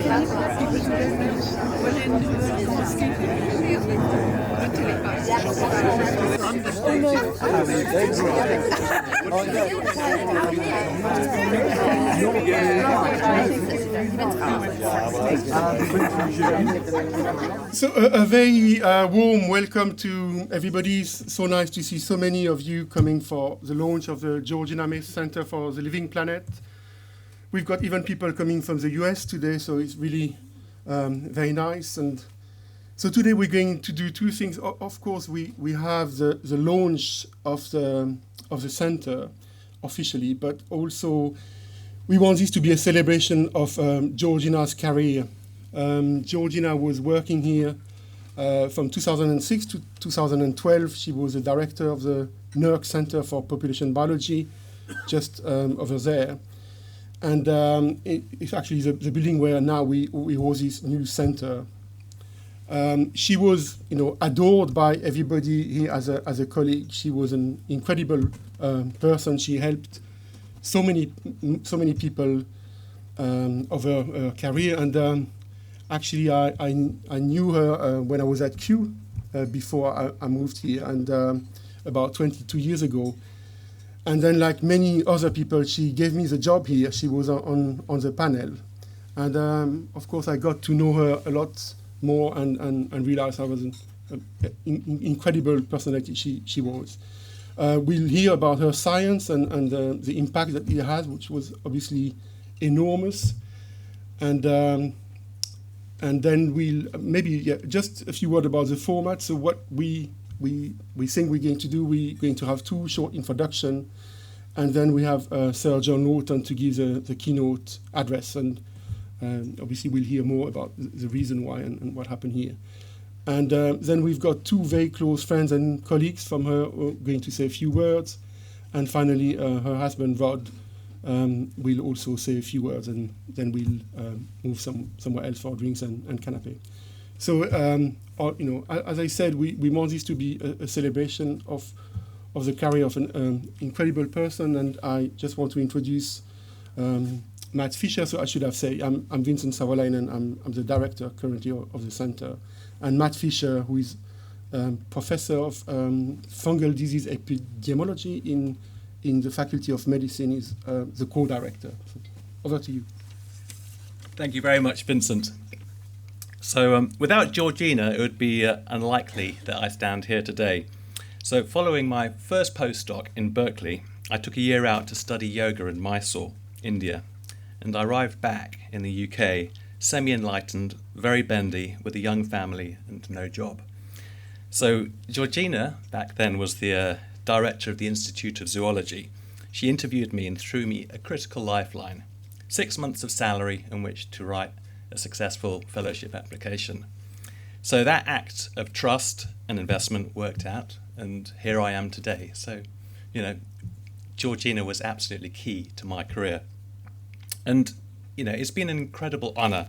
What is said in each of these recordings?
So a very warm welcome to everybody. It's so nice to see so many of you coming for the launch of the Georgina Mace Center for the Living Planet. We've got even people coming from the US today, so it's really very nice. And so today we're going to do two things. Of course, we have the launch of the center officially, but also we want this to be a celebration of Georgina's career. Georgina was working here from 2006 to 2012. She was the director of the NERC Center for Population Biology, just over there. And it's actually the building where now we host this new center. She was, adored by everybody here as a colleague. She was an incredible person. She helped so many people over her career. And actually, I knew her when I was at Kew before I moved here, and about 22 years ago. And then, like many other people, she gave me the job here. She was on the panel. And of course, I got to know her a lot more and realized I was an incredible personality she was. We'll hear about her science and the impact that it has, which was obviously enormous. And then we'll just a few words about the format. So what we think we're going to do, we're going to have two short introductions, and then we have Sir John Norton to give the keynote address, and obviously we'll hear more about the reason why and what happened here. And then we've got two very close friends and colleagues from her who are going to say a few words, and finally her husband Rod will also say a few words, and then we'll move somewhere else for drinks and canapé. So, as I said, we want this to be a celebration of the career of an incredible person, and I just want to introduce Matt Fisher. So I should have said I'm Vincent Savolainen. I'm the director currently of the center, and Matt Fisher, who is professor of fungal disease epidemiology in the Faculty of Medicine, is the co-director. So over to you. Thank you very much, Vincent. So without Georgina, it would be unlikely that I stand here today. So following my first postdoc in Berkeley, I took a year out to study yoga in Mysore, India, and I arrived back in the UK, semi-enlightened, very bendy, with a young family and no job. So Georgina, back then, was the director of the Institute of Zoology. She interviewed me and threw me a critical lifeline, 6 months of salary in which to write a successful fellowship application. So that act of trust and investment worked out, and here I am today. So, Georgina was absolutely key to my career. And, it's been an incredible honour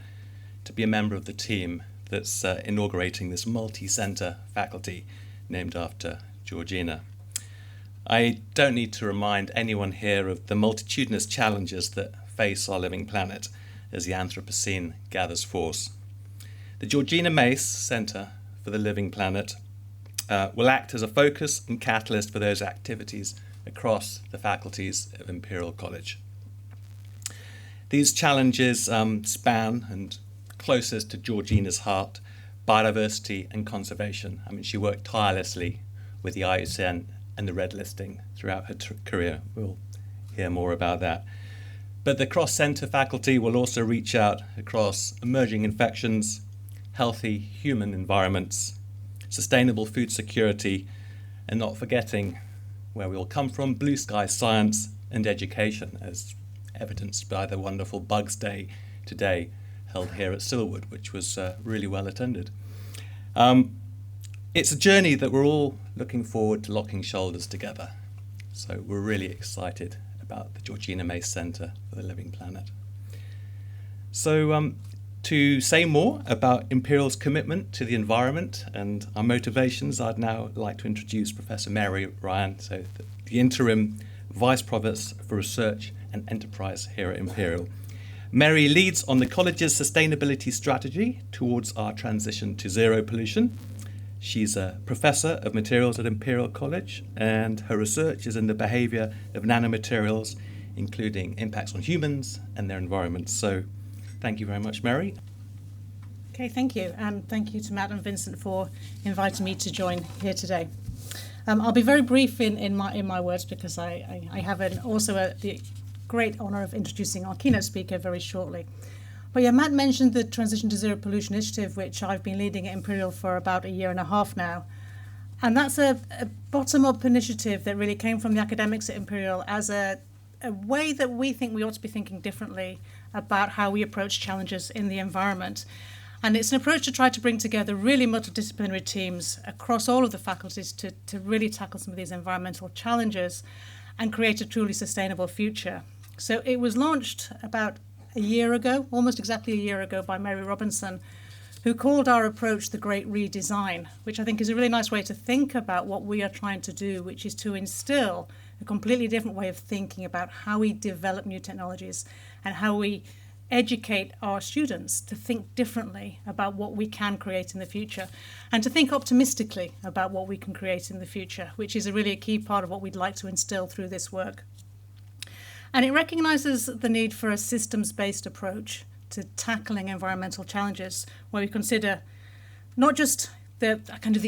to be a member of the team that's inaugurating this multi-centre faculty named after Georgina. I don't need to remind anyone here of the multitudinous challenges that face our living planet as the Anthropocene gathers force. The Georgina Mace Center for the Living Planet will act as a focus and catalyst for those activities across the faculties of Imperial College. These challenges span, and closest to Georgina's heart, biodiversity and conservation. I mean, she worked tirelessly with the IUCN and the red listing throughout her career. We'll hear more about that. But the cross-centre faculty will also reach out across emerging infections, healthy human environments, sustainable food security, and not forgetting where we all come from, blue sky science and education, as evidenced by the wonderful Bugs Day today held here at Silwood, which was really well attended. It's a journey that we're all looking forward to locking shoulders together. So we're really excited about the Georgina Mace Center for the Living Planet. So to say more about Imperial's commitment to the environment and our motivations, I'd now like to introduce Professor Mary Ryan, so the interim Vice Provost for Research and Enterprise here at Imperial. Mary leads on the college's sustainability strategy towards our transition to zero pollution. She's a professor of materials at Imperial College, and her research is in the behaviour of nanomaterials, including impacts on humans and their environments. So thank you very much, Mary. Okay, thank you. And thank you to Matt and Vincent for inviting me to join here today. I'll be very brief in my words because I have the great honour of introducing our keynote speaker very shortly. But yeah, Matt mentioned the Transition to Zero Pollution Initiative, which I've been leading at Imperial for about a year and a half now. And that's a bottom-up initiative that really came from the academics at Imperial as a way that we think we ought to be thinking differently about how we approach challenges in the environment. And it's an approach to try to bring together really multidisciplinary teams across all of the faculties to really tackle some of these environmental challenges and create a truly sustainable future. So it was launched about a year ago, almost exactly a year ago, by Mary Robinson, who called our approach the Great Redesign, which I think is a really nice way to think about what we are trying to do, which is to instill a completely different way of thinking about how we develop new technologies and how we educate our students to think differently about what we can create in the future and to think optimistically about what we can create in the future, which is a key part of what we'd like to instill through this work. And it recognises the need for a systems-based approach to tackling environmental challenges, where we consider not just the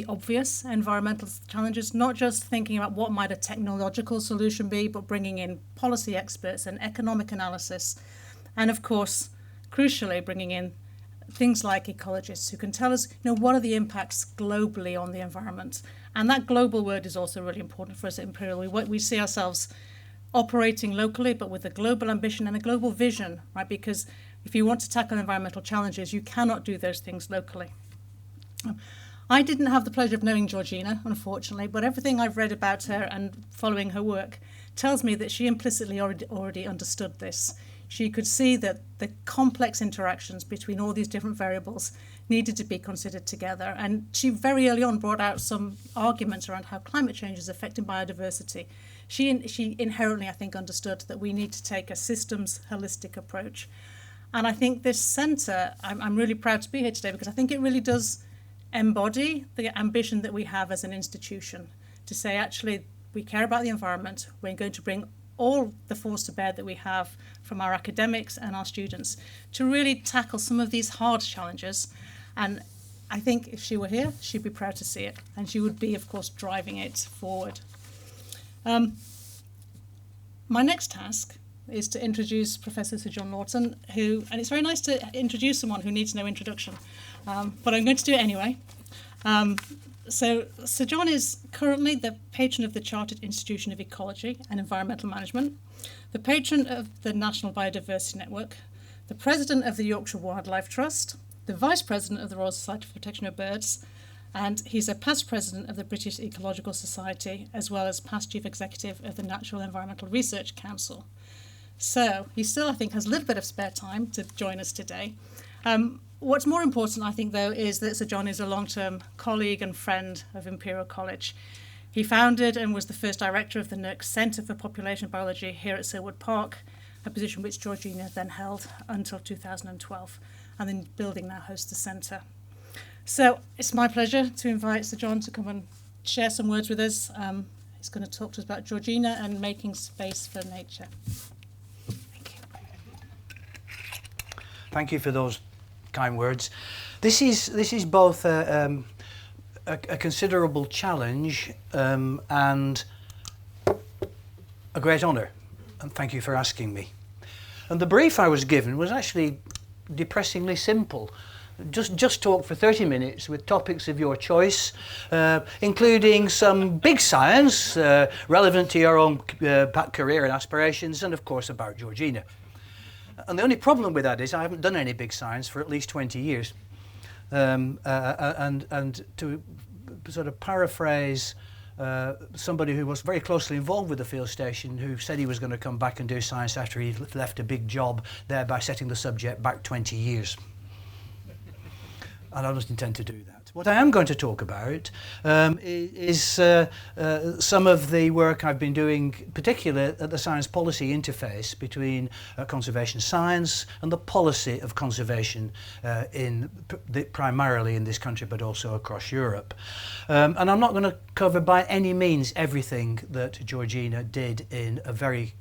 obvious environmental challenges, not just thinking about what might a technological solution be, but bringing in policy experts and economic analysis. And of course, crucially, bringing in things like ecologists who can tell us, what are the impacts globally on the environment. And that global word is also really important for us at Imperial. We see ourselves operating locally, but with a global ambition and a global vision, right? Because if you want to tackle environmental challenges, you cannot do those things locally. I didn't have the pleasure of knowing Georgina, unfortunately, but everything I've read about her and following her work tells me that she implicitly already understood this. She could see that the complex interactions between all these different variables needed to be considered together. And she very early on brought out some arguments around how climate change is affecting biodiversity. She inherently, I think, understood that we need to take a systems holistic approach. And I think this centre, I'm really proud to be here today because I think it really does embody the ambition that we have as an institution to say, actually, we care about the environment. We're going to bring all the force to bear that we have from our academics and our students to really tackle some of these hard challenges. And I think if she were here, she'd be proud to see it. And she would be, of course, driving it forward. My next task is to introduce Professor Sir John Norton, and it's very nice to introduce someone who needs no introduction, but I'm going to do it anyway. So Sir John is currently the patron of the Chartered Institution of Ecology and Environmental Management, the patron of the National Biodiversity Network, the president of the Yorkshire Wildlife Trust, the vice president of the Royal Society for Protection of Birds, and he's a past president of the British Ecological Society, as well as past chief executive of the Natural Environmental Research Council. So he still, I think, has a little bit of spare time to join us today. What's more important, I think, though, is that Sir John is a long-term colleague and friend of Imperial College. He founded and was the first director of the NERC Centre for Population Biology here at Silwood Park, a position which Georgina then held until 2012, and the building now hosts the centre. So it's my pleasure to invite Sir John to come and share some words with us. He's going to talk to us about Georgina and making space for nature. Thank you. Thank you for those kind words. This is both a considerable challenge and a great honour, and thank you for asking me. And the brief I was given was actually depressingly simple. Just talk for 30 minutes with topics of your choice, including some big science relevant to your own career and aspirations, and of course about Georgina. And the only problem with that is I haven't done any big science for at least 20 years. And to sort of paraphrase somebody who was very closely involved with the field station, who said he was going to come back and do science after he left a big job, thereby setting the subject back 20 years. And I don't intend to do that. What I am going to talk about is some of the work I've been doing, particularly at the science policy interface between conservation science and the policy of conservation primarily in this country, but also across Europe. And I'm not going to cover by any means everything that Georgina did in a very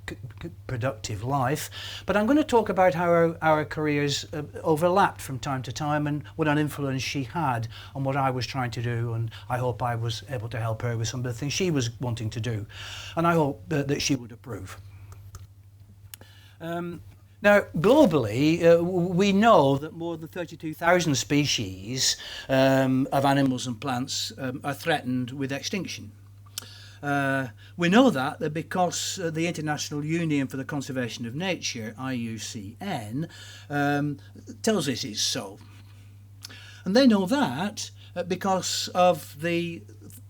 productive life, but I'm going to talk about how our careers overlapped from time to time and what an influence she had on what I was trying to do, and I hope I was able to help her with some of the things she was wanting to do, and I hope that she would approve. Now, globally, we know that more than 32,000 species of animals and plants are threatened with extinction. We know that because the International Union for the Conservation of Nature, IUCN, tells us it's so. And they know that because of the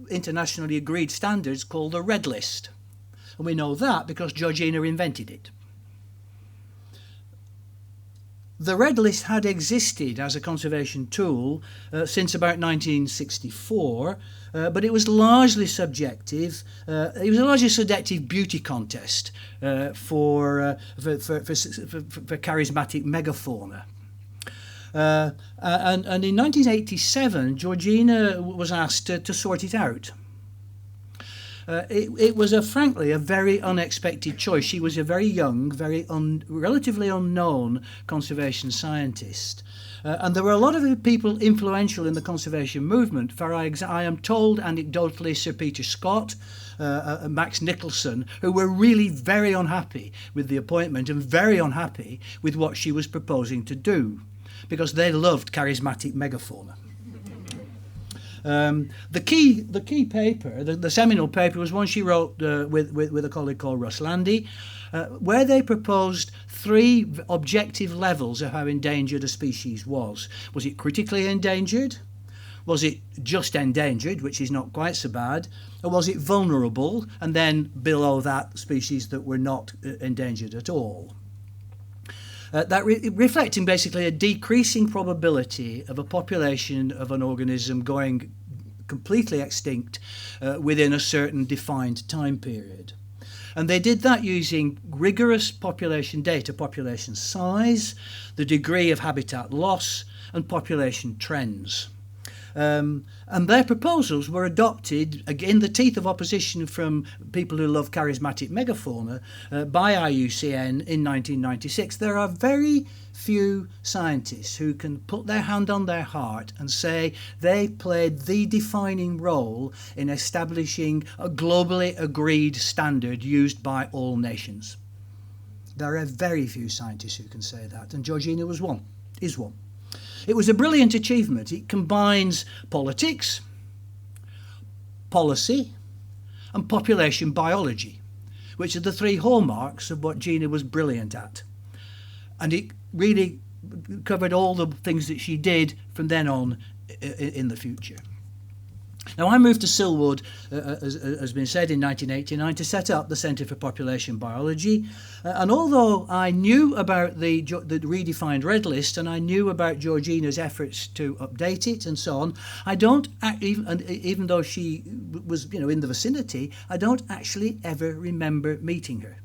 internationally agreed standards called the Red List. And we know that because Georgina invented it. The Red List had existed as a conservation tool since about 1964, but it was largely subjective. It was a largely subjective beauty contest for charismatic megafauna. And in 1987, Georgina was asked to sort it out. It was frankly a very unexpected choice. She was a very young, relatively unknown conservation scientist. And there were a lot of people influential in the conservation movement. For I am told anecdotally Sir Peter Scott, Max Nicholson, who were really very unhappy with the appointment and very unhappy with what she was proposing to do, because they loved charismatic megafauna. The key paper, the seminal paper, was one she wrote with a colleague called Russ Landy, where they proposed 3 objective levels of how endangered a species was. Was it critically endangered? Was it just endangered, which is not quite so bad? Or was it vulnerable, and then below that, species that were not endangered at all? Reflecting basically a decreasing probability of a population of an organism going completely extinct within a certain defined time period. And they did that using rigorous population data, population size, the degree of habitat loss, and population trends. And their proposals were adopted, in the teeth of opposition from people who love charismatic megafauna, by IUCN in 1996. There are very few scientists who can put their hand on their heart and say they played the defining role in establishing a globally agreed standard used by all nations. There are very few scientists who can say that, and Georgina is one. It was a brilliant achievement. It combines politics, policy, and population biology, which are the 3 hallmarks of what Gina was brilliant at. And it really covered all the things that she did from then on in the future. Now, I moved to Silwood, as has been said, in 1989 to set up the Centre for Population Biology. And although I knew about the redefined Red List and I knew about Georgina's efforts to update it and so on, I don't, even though she was in the vicinity, I don't actually ever remember meeting her.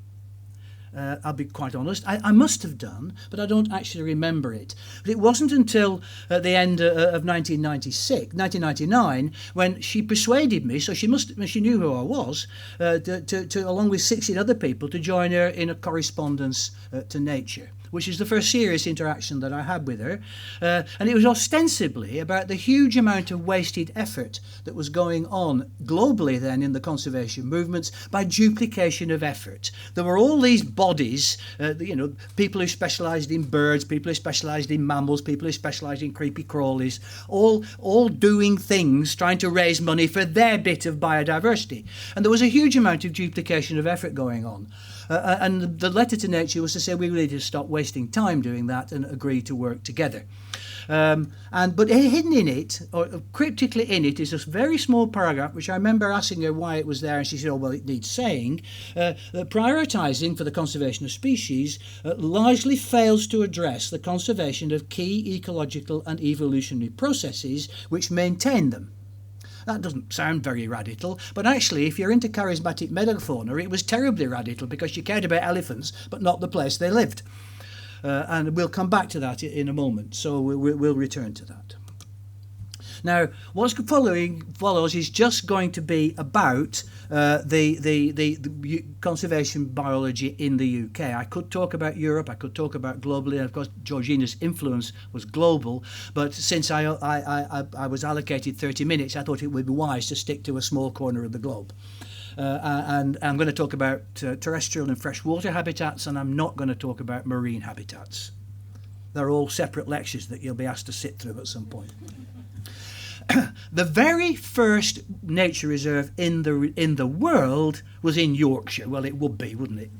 I'll be quite honest. I must have done, but I don't actually remember it. But it wasn't until at the end of 1999, when she persuaded me, so she knew who I was, to along with 16 other people, to join her in a correspondence to Nature, which is the first serious interaction that I had with her. And it was ostensibly about the huge amount of wasted effort that was going on globally then in the conservation movements by duplication of effort. There were all these bodies, people who specialised in birds, people who specialised in mammals, people who specialised in creepy crawlies, all doing things, trying to raise money for their bit of biodiversity. And there was a huge amount of duplication of effort going on. And the letter to nature was to say we really need to stop wasting time doing that and agree to work together. But hidden in it, or cryptically in it, is this very small paragraph, which I remember asking her why it was there, and she said, oh, well, it needs saying. That prioritising for the conservation of species largely fails to address the conservation of key ecological and evolutionary processes which maintain them. That doesn't sound very radical, but actually, if you're into charismatic megafauna, it was terribly radical because you cared about elephants, but not the place they lived. And we'll come back to that in a moment, so we'll return to that. Now, what's follows is just going to be about the conservation biology in the UK. I could talk about Europe, I could talk about globally, and of course Georgina's influence was global, but since I was allocated 30 minutes, I thought it would be wise to stick to a small corner of the globe. And I'm going to talk about terrestrial and freshwater habitats, and I'm not going to talk about marine habitats. They're all separate lectures that you'll be asked to sit through at some point. The very first nature reserve in the world was in Yorkshire. Well, it would be, wouldn't it?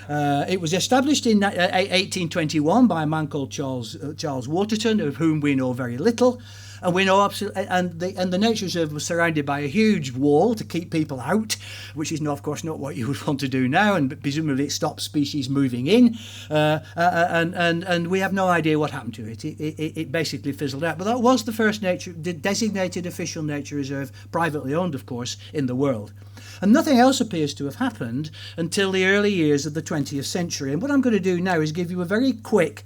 It was established in 1821 by a man called Charles Waterton, of whom we know very little. And we know and the nature reserve was surrounded by a huge wall to keep people out, which is, of course, not what you would want to do now, and presumably it stops species moving in. And we have no idea what happened to it. It basically fizzled out. But that was the first designated official nature reserve, privately owned, of course, in the world. And nothing else appears to have happened until the early years of the 20th century. And what I'm going to do now is give you a very quick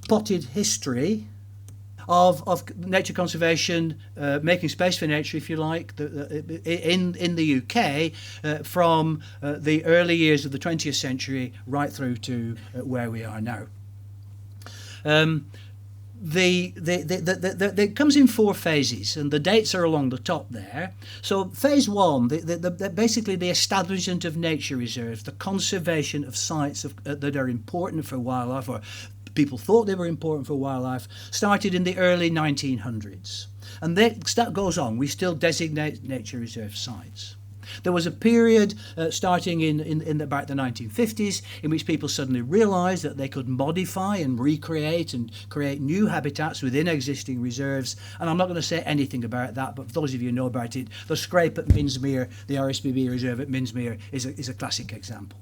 potted history of nature conservation, making space for nature, if you like, in the UK from the early years of the 20th century right through to where we are now. It comes in 4 phases, and the dates are along the top there. So phase 1, basically the establishment of nature reserves, the conservation of sites that are important for wildlife, or people thought they were important for wildlife, started in the early 1900s. And that goes on. We still designate nature reserve sites. There was a period starting in about the 1950s in which people suddenly realised that they could modify and recreate and create new habitats within existing reserves. And I'm not going to say anything about that, but for those of you who know about it, the scrape at Minsmere, the RSPB reserve at Minsmere, is a classic example.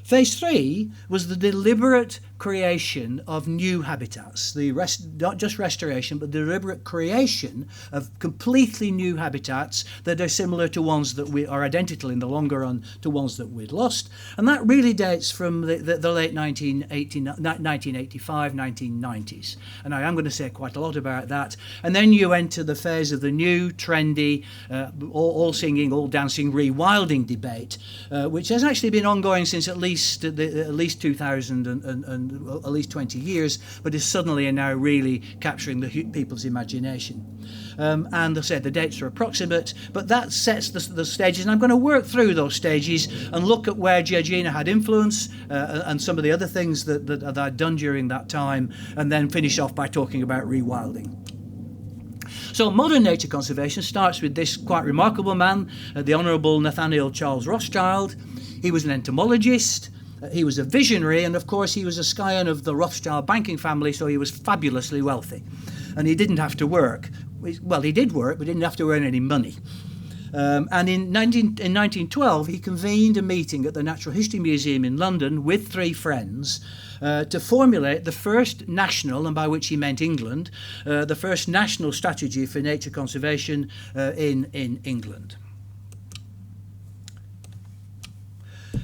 Phase 3 was the deliberate creation of new habitats, not just restoration, but the deliberate creation of completely new habitats that are similar to ones that we are identical in the longer run to ones that we'd lost. And that really dates from the late 1985, 1990s. And I am going to say quite a lot about that. And then you enter the phase of the new, trendy, all singing, all dancing, rewilding debate, which has actually been ongoing since at least 2000 and at least 20 years, but is suddenly and now really capturing the people's imagination. And as I said, the dates are approximate, but that sets the stages, and I'm going to work through those stages and look at where Georgina had influence and some of the other things that I'd done during that time, and then finish off by talking about rewilding. So modern nature conservation starts with this quite remarkable man, the Honourable Nathaniel Charles Rothschild. He was an entomologist, he was a visionary, and of course he was a scion of the Rothschild banking family, so he was fabulously wealthy. And he didn't have to work. Well, he did work, but didn't have to earn any money. And in 1912, he convened a meeting at the Natural History Museum in London with 3 friends to formulate the first national, and by which he meant England, the first national strategy for nature conservation in England.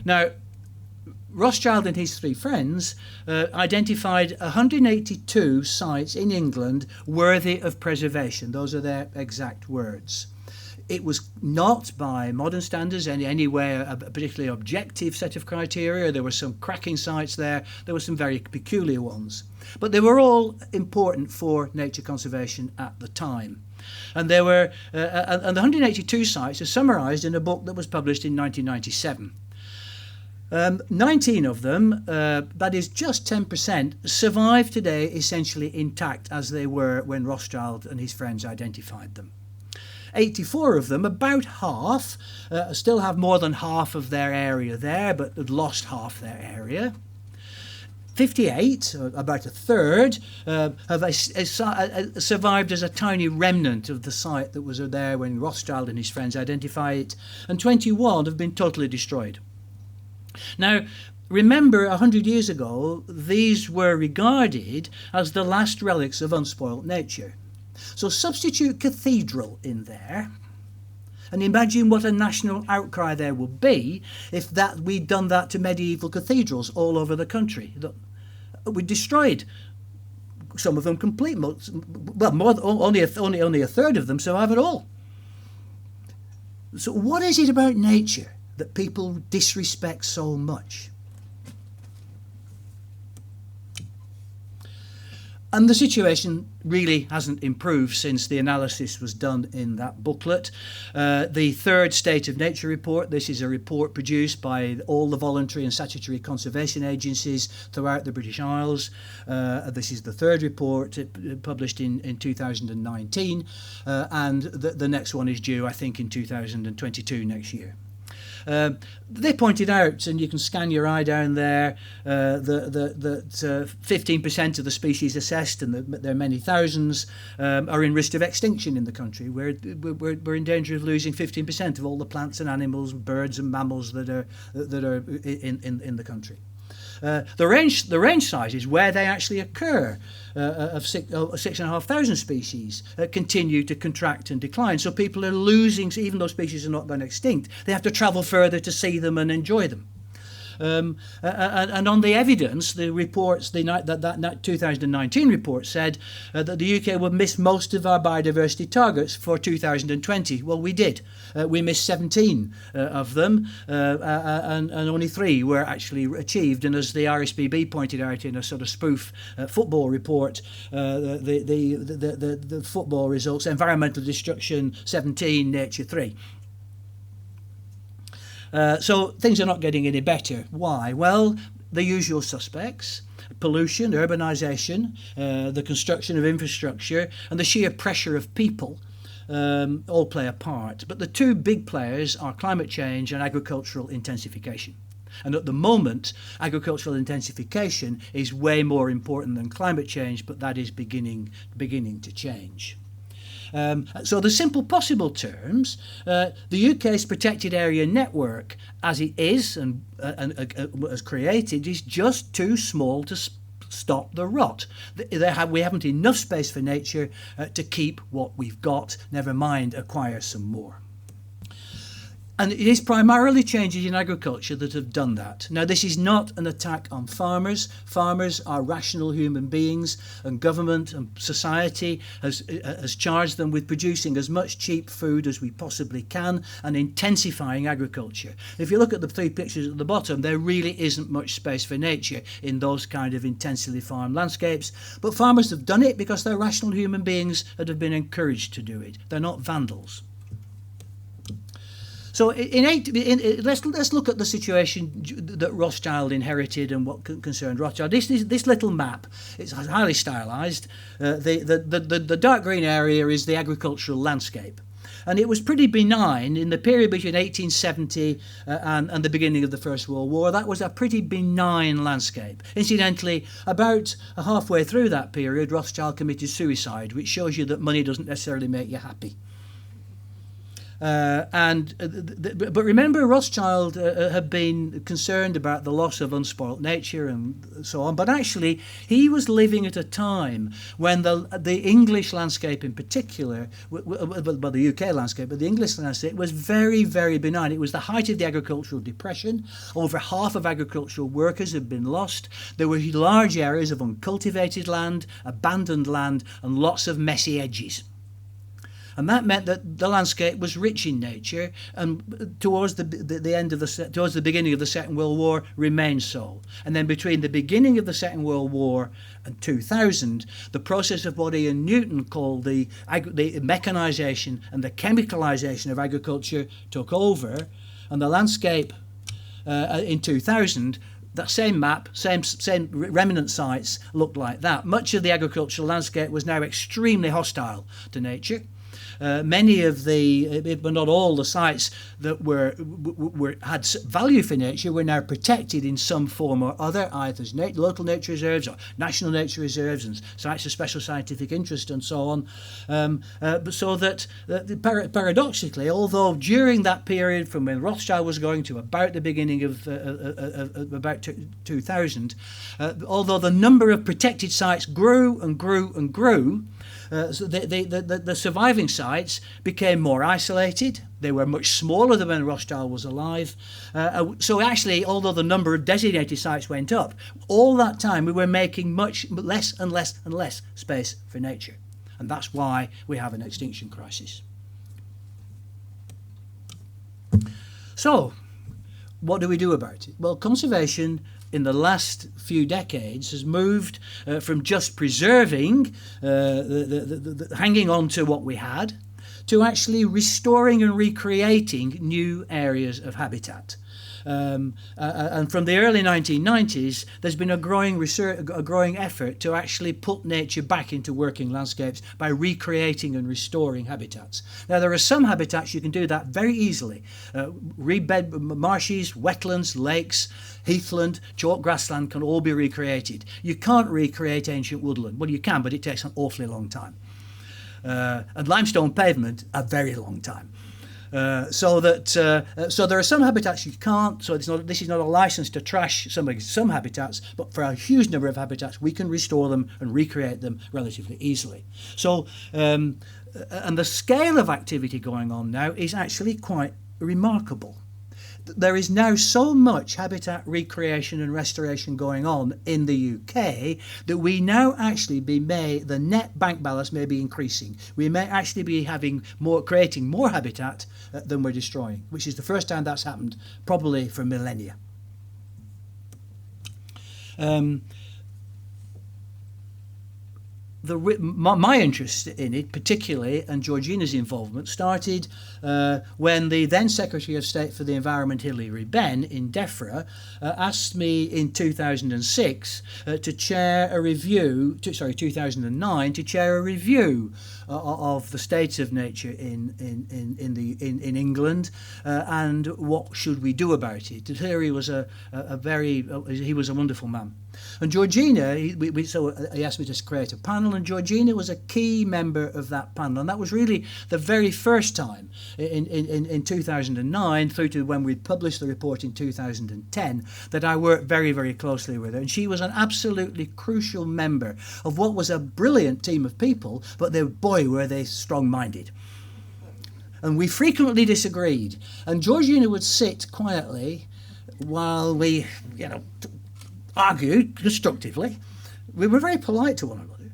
Now, Rothschild and his 3 friends identified 182 sites in England worthy of preservation. Those are their exact words. It was not, by modern standards, in any way a particularly objective set of criteria. There were some cracking sites there. There were some very peculiar ones. But they were all important for nature conservation at the time. And there were, and the 182 sites are summarised in a book that was published in 1997. 19 of them, that is just 10%, survive today essentially intact as they were when Rothschild and his friends identified them. 84 of them, about half, still have more than half of their area there, but had lost half their area. 58, about a third, have survived as a tiny remnant of the site that was there when Rothschild and his friends identified it, and 21 have been totally destroyed. Now, remember, 100 years ago, these were regarded as the last relics of unspoilt nature. So substitute cathedral in there, and imagine what a national outcry there would be if we'd done that to medieval cathedrals all over the country. We destroyed some of them completely. Well, only a third of them survive at all. So what is it about nature that people disrespect so much? And the situation really hasn't improved since the analysis was done in that booklet. The third State of Nature report, this is a report produced by all the voluntary and statutory conservation agencies throughout the British Isles. This is the third report published in 2019, and the next one is due, I think, in 2022, next year. They pointed out, and you can scan your eye down there, that 15% of the species assessed, and there are many thousands, are in risk of extinction in the country. We're in danger of losing 15% of all the plants and animals, birds and mammals that are in the country. The range sizes where they actually occur of 6,500 species continue to contract and decline. So people are losing, even though species are not going extinct, they have to travel further to see them and enjoy them. And on the evidence, the reports, that 2019 report said that the UK would miss most of our biodiversity targets for 2020. Well, we did. We missed 17 of them, and only 3 were actually achieved. And as the RSPB pointed out in a sort of spoof football report, the football results: environmental destruction 17, nature 3. So things are not getting any better. Why? Well, the usual suspects: pollution, urbanisation, the construction of infrastructure, and the sheer pressure of people all play a part. But the two big players are climate change and agricultural intensification. And at the moment, agricultural intensification is way more important than climate change, but that is beginning to change. So the simple possible terms, the UK's protected area network, as it is and was created, is just too small to stop the rot. We haven't enough space for nature to keep what we've got, never mind acquire some more. And it is primarily changes in agriculture that have done that. Now, this is not an attack on farmers. Farmers are rational human beings, and government and society has charged them with producing as much cheap food as we possibly can and intensifying agriculture. If you look at the 3 pictures at the bottom, there really isn't much space for nature in those kind of intensely farmed landscapes. But farmers have done it because they're rational human beings that have been encouraged to do it. They're not vandals. So let's look at the situation that Rothschild inherited and what concerned Rothschild. This little map, it's highly stylised. The dark green area is the agricultural landscape. And it was pretty benign in the period between 1870 and the beginning of the First World War. That was a pretty benign landscape. Incidentally, about halfway through that period, Rothschild committed suicide, which shows you that money doesn't necessarily make you happy. But remember, Rothschild had been concerned about the loss of unspoilt nature and so on. But actually, he was living at a time when the English landscape, in particular, well, the UK landscape, but the English landscape was very, very benign. It was the height of the agricultural depression. Over half of agricultural workers had been lost. There were large areas of uncultivated land, abandoned land, and lots of messy edges. And that meant that the landscape was rich in nature, and towards the beginning of the Second World War remained so. And then between the beginning of the Second World War and 2000, the process of what Ian Newton called the mechanisation and the chemicalisation of agriculture took over, and the landscape in 2000. That same map, same remnant sites looked like that. Much of the agricultural landscape was now extremely hostile to nature. Many of the, but not all the sites that had value for nature were now protected in some form or other, either as local nature reserves or national nature reserves and sites of special scientific interest and so on. So that paradoxically, although during that period from when Rothschild was going to about the beginning of about 2000, although the number of protected sites grew and grew and grew, so the surviving sites became more isolated. They were much smaller than when Rothschild was alive. So actually, although the number of designated sites went up, all that time we were making much less and less and less space for nature. And that's why we have an extinction crisis. So, what do we do about it? Well, conservation in the last few decades has moved from just preserving, hanging on to what we had, to actually restoring and recreating new areas of habitat. And from the early 1990s, there's been a growing effort to actually put nature back into working landscapes by recreating and restoring habitats. Now, there are some habitats you can do that very easily. Reed-bed marshes, wetlands, lakes, heathland, chalk grassland can all be recreated. You can't recreate ancient woodland. Well, you can, but it takes an awfully long time. And limestone pavement, a very long time. So there are some habitats you can't. So this is not a license to trash some habitats, but for a huge number of habitats, we can restore them and recreate them relatively easily. So, and the scale of activity going on now is actually quite remarkable. There is now so much habitat recreation and restoration going on in the UK that we now actually the net bank balance may be increasing. We may actually be creating more habitat than we're destroying, which is the first time that's happened probably for millennia. My interest in it, particularly, and Georgina's involvement, started when the then Secretary of State for the Environment, Hilary Benn, in DEFRA, asked me in 2006 to chair a review, 2009, to chair a review of the state of nature in England and what should we do about it. Hilary was he was a wonderful man. And Georgina, so he asked me to create a panel, and Georgina was a key member of that panel. And that was really the very first time in 2009 through to when we published the report in 2010 that I worked very, very closely with her. And she was an absolutely crucial member of what was a brilliant team of people, but boy, were they strong-minded. And we frequently disagreed. And Georgina would sit quietly while we, argued constructively. We were very polite to one another.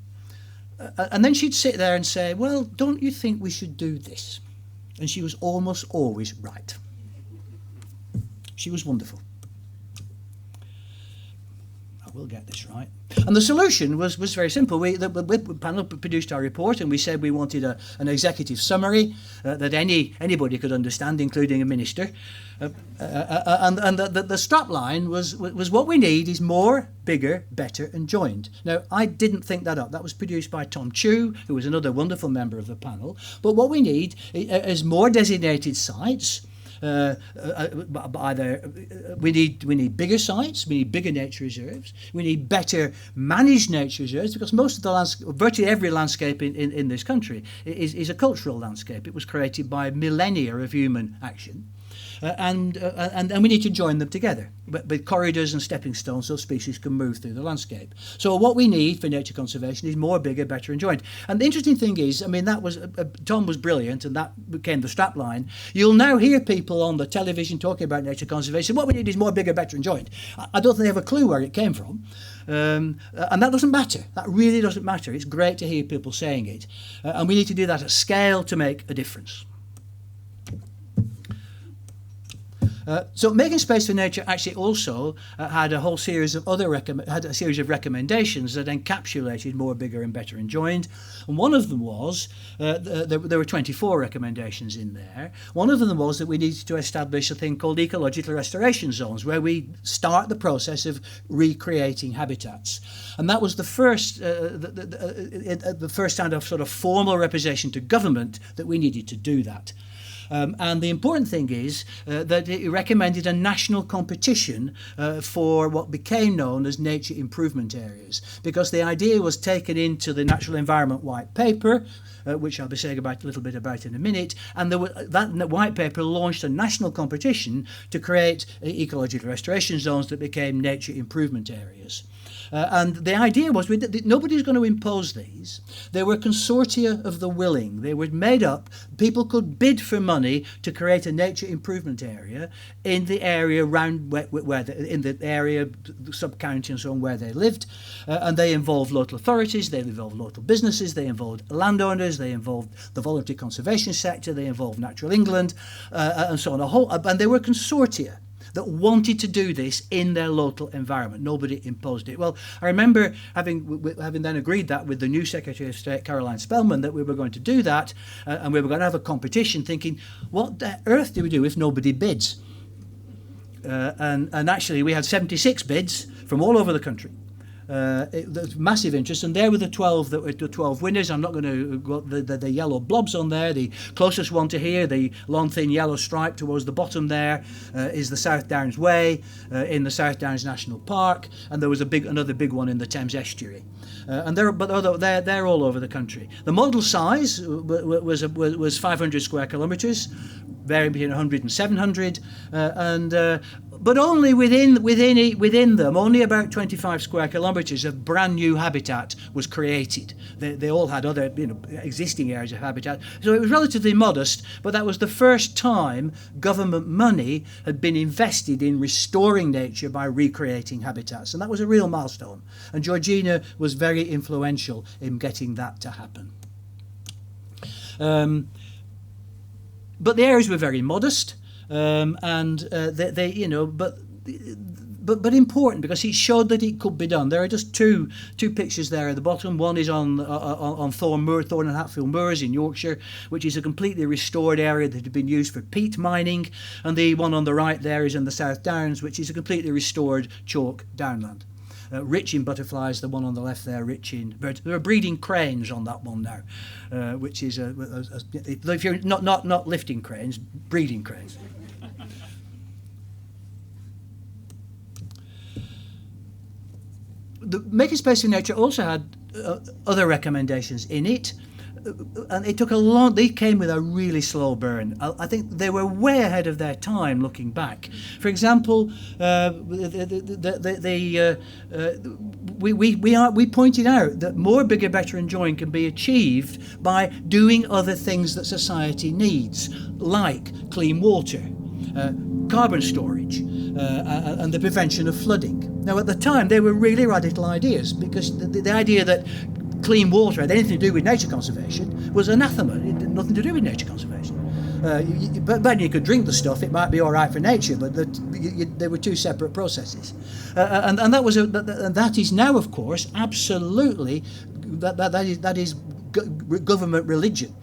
And then she'd sit there and say, well, don't you think we should do this? And she was almost always right. She was wonderful. I will get this right. And the solution was very simple. The panel produced our report, and we said we wanted an executive summary that anybody could understand, including a minister. And the strapline was what we need is more, bigger, better, and joined. Now, I didn't think that up. That was produced by Tom Chu, who was another wonderful member of the panel. But what we need is more designated sites. We need bigger sites, we need bigger nature reserves, we need better managed nature reserves, because most of virtually every landscape in this country is a cultural landscape. It was created by millennia of human action. And we need to join them together with corridors and stepping stones so species can move through the landscape. So what we need for nature conservation is more, bigger, better and joined. And the interesting thing is, that was Tom was brilliant, and that became the strapline. You'll now hear people on the television talking about nature conservation. What we need is more, bigger, better and joined. I don't think they have a clue where it came from. And that doesn't matter. That really doesn't matter. It's great to hear people saying it. And we need to do that at scale to make a difference. So making space for nature actually also had a whole series of recommendations that encapsulated more, bigger, and better enjoined. And one of them was there were 24 recommendations in there. One of them was that we needed to establish a thing called ecological restoration zones, where we start the process of recreating habitats. And that was the first kind of sort of formal representation to government that we needed to do that. And the important thing is that it recommended a national competition for what became known as nature improvement areas, because the idea was taken into the Natural Environment White Paper, which I'll be saying a little bit about in a minute, and that white paper launched a national competition to create ecological restoration zones that became nature improvement areas. And the idea was nobody's going to impose these. They were consortia of the willing. They were made up. People could bid for money to create a nature improvement area in the area around in the area, sub-county and so on, where they lived. And they involved local authorities, they involved local businesses, they involved landowners, they involved the voluntary conservation sector, they involved Natural England, and so on. And they were consortia that wanted to do this in their local environment. Nobody imposed it. Well, I remember having then agreed that with the new Secretary of State, Caroline Spellman, that we were going to do that, and we were going to have a competition, thinking, what the earth do we do if nobody bids? And actually, we had 76 bids from all over the country. There's massive interest, and there were the 12 winners. I'm not going to go the yellow blobs on there. The closest one to here, the long thin yellow stripe towards the bottom there, is the South Downs Way in the South Downs National Park, and there was another big one in the Thames Estuary. And they're all over the country. The model size was 500 square kilometres, varying between 100 and 700, but only within them, only about 25 square kilometres of brand new habitat was created. They all had other existing areas of habitat, so it was relatively modest. But that was the first time government money had been invested in restoring nature by recreating habitats, and that was a real milestone. And Georgina was very influential in getting that to happen. But the areas were very modest, but important, because it showed that it could be done. There are just two pictures there at the bottom. One is on Thorn and Hatfield Moors in Yorkshire, which is a completely restored area that had been used for peat mining, and the one on the right there is in the South Downs, which is a completely restored chalk downland. Rich in butterflies, the one on the left there, rich in birds. There are breeding cranes on that one now, which is if you're not lifting cranes, breeding cranes. The Making Space for Nature also had other recommendations in it, and it took they came with a really slow burn. I think they were way ahead of their time looking back. For example, we pointed out that more, bigger, better enjoying can be achieved by doing other things that society needs, like clean water, carbon storage, and the prevention of flooding. Now, at the time, they were really radical ideas, because the idea that clean water had anything to do with nature conservation was anathema. It had nothing to do with nature conservation. But when you could drink the stuff, it might be all right for nature, but they were two separate processes. And that is now, of course, absolutely that is government religion,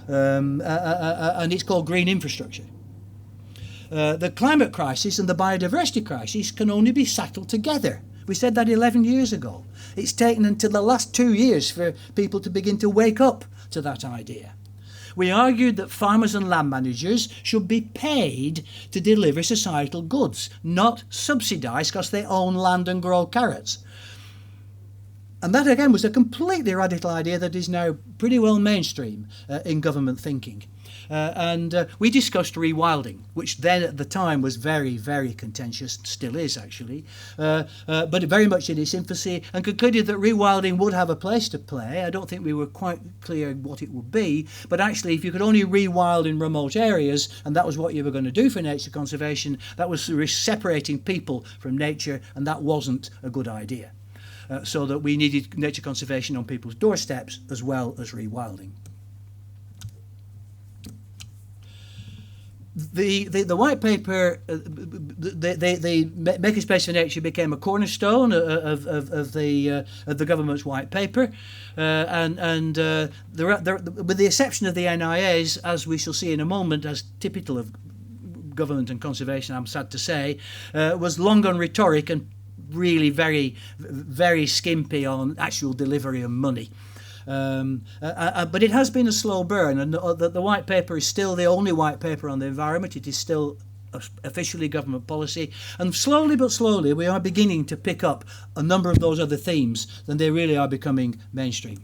and it's called green infrastructure. The climate crisis and the biodiversity crisis can only be tackled together. We said that 11 years ago. It's taken until the last 2 years for people to begin to wake up to that idea. We argued that farmers and land managers should be paid to deliver societal goods, not subsidised because they own land and grow carrots. And that, again, was a completely radical idea that is now pretty well mainstream in government thinking. And we discussed rewilding, which then at the time was very, very contentious, still is actually, but very much in its infancy, and concluded that rewilding would have a place to play. I don't think we were quite clear what it would be, but actually if you could only rewild in remote areas, and that was what you were going to do for nature conservation, that was separating people from nature, and that wasn't a good idea. So that we needed nature conservation on people's doorsteps as well as rewilding. The white paper, the Making Space for Nature became a cornerstone of the government's white paper, and with the exception of the NIAs, as we shall see in a moment, as typical of government and conservation, I'm sad to say, was long on rhetoric and really very, very skimpy on actual delivery of money. But it has been a slow burn, and the white paper is still the only white paper on the environment. It is still officially government policy, and slowly but slowly we are beginning to pick up a number of those other themes, and they really are becoming mainstream.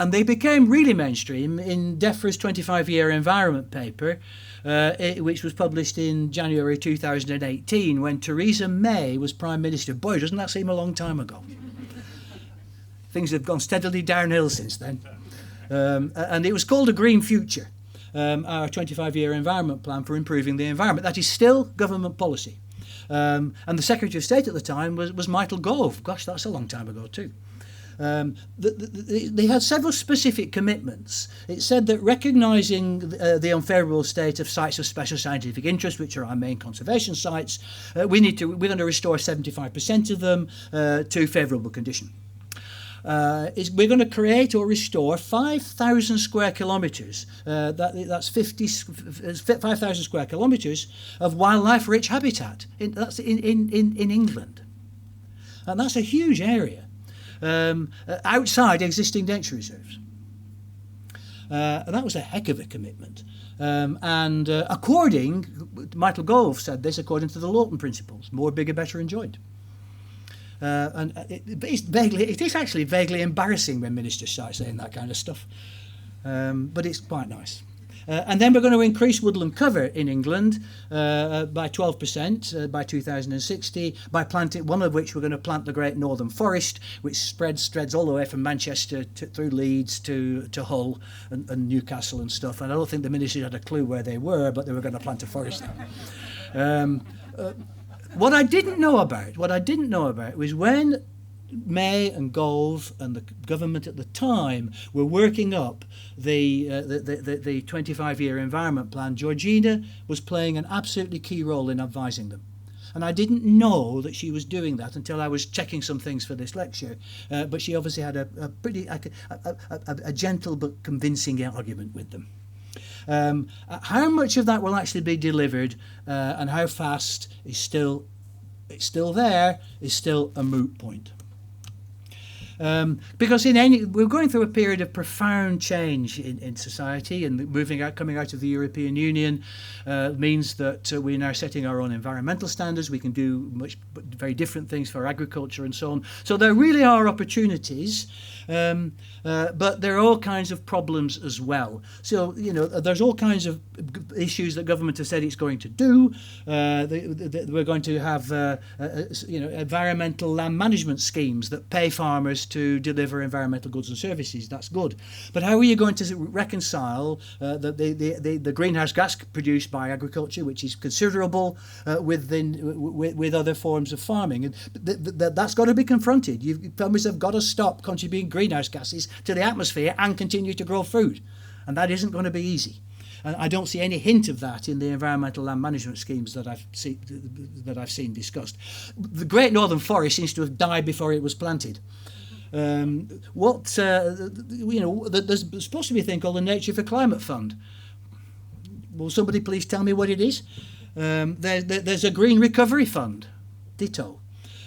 And they became really mainstream in DEFRA's 25-year environment paper, which was published in January 2018, when Theresa May was Prime Minister. Boy, doesn't that seem a long time ago? Things have gone steadily downhill since then. And it was called A Green Future, our 25-year environment plan for improving the environment. That is still government policy. And the Secretary of State at the time was Michael Gove. Gosh, that's a long time ago too. They had several specific commitments. It said that recognising the unfavourable state of sites of special scientific interest, which are our main conservation sites, we're going to restore 75% of them to favourable condition. We're going to create or restore 5,000 square kilometres. That's 5,000 square kilometres of wildlife-rich habitat. That's in England, and that's a huge area. Outside existing nature reserves. And that was a heck of a commitment. Michael Gove said this according to the Norton principles: more, bigger, better and joint. It is actually vaguely embarrassing when ministers start saying that kind of stuff. But it's quite nice. And then we're going to increase woodland cover in England by 12% by 2060, by planting, one of which we're going to plant the Great Northern Forest, which spreads all the way from Manchester through Leeds to Hull and Newcastle and stuff. And I don't think the ministers had a clue where they were, but they were going to plant a forest there. What I didn't know about was when May and Gove and the government at the time were working up the 25-year environment plan, Georgina was playing an absolutely key role in advising them. And I didn't know that she was doing that until I was checking some things for this lecture. But she obviously had a pretty gentle but convincing argument with them. How much of that will actually be delivered and how fast is still there, is still a moot point. Because we're going through a period of profound change in society, and coming out of the European Union means that we're now setting our own environmental standards. We can do very different things for agriculture and so on. So there really are opportunities, but there are all kinds of problems as well. So there's all kinds of issues that government has said it's going to do. We're going to have environmental land management schemes that pay farmers to deliver environmental goods and services. That's good. But how are you going to reconcile the greenhouse gas produced by agriculture, which is considerable, with other forms of farming? And that's got to be confronted. Farmers have got to stop contributing greenhouse gases to the atmosphere and continue to grow food. And that isn't going to be easy. And I don't see any hint of that in the environmental land management schemes that I've seen discussed. The Great Northern Forest seems to have died before it was planted. There's supposed to be a thing called the Nature for Climate Fund. Will somebody please tell me what it is? There's a Green Recovery Fund, ditto.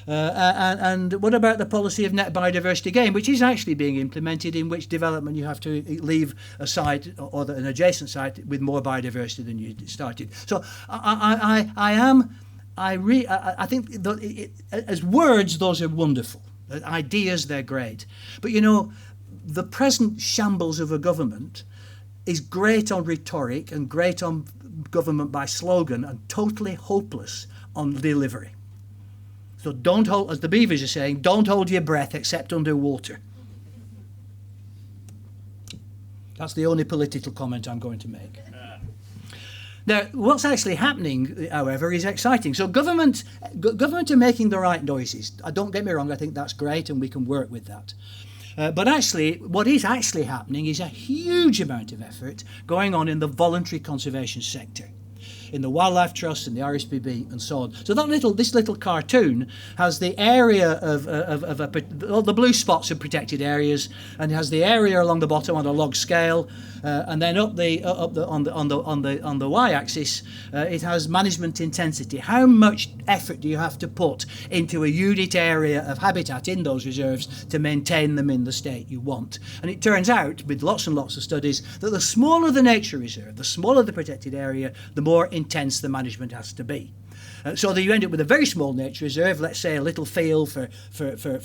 And what about the policy of net biodiversity gain, which is actually being implemented, in which development you have to leave a site or an adjacent site with more biodiversity than you started. So I think as words, those are wonderful. Ideas, they're great. But the present shambles of a government is great on rhetoric and great on government by slogan and totally hopeless on delivery. So don't hold, as the Beavers are saying, don't hold your breath except underwater. That's the only political comment I'm going to make. Now, what's actually happening, however, is exciting. So government are making the right noises. Don't get me wrong, I think that's great and we can work with that. But actually, what is actually happening is a huge amount of effort going on in the voluntary conservation sector, in the Wildlife Trust and the RSPB and so on. So this little cartoon has the area of all the blue spots are protected areas, and has the area along the bottom on a log scale, and then on the y-axis it has management intensity. How much effort do you have to put into a unit area of habitat in those reserves to maintain them in the state you want? And it turns out, with lots and lots of studies, that the smaller the nature reserve, the smaller the protected area, the more intense the management has to be. So that you end up with a very small nature reserve, let's say a little field for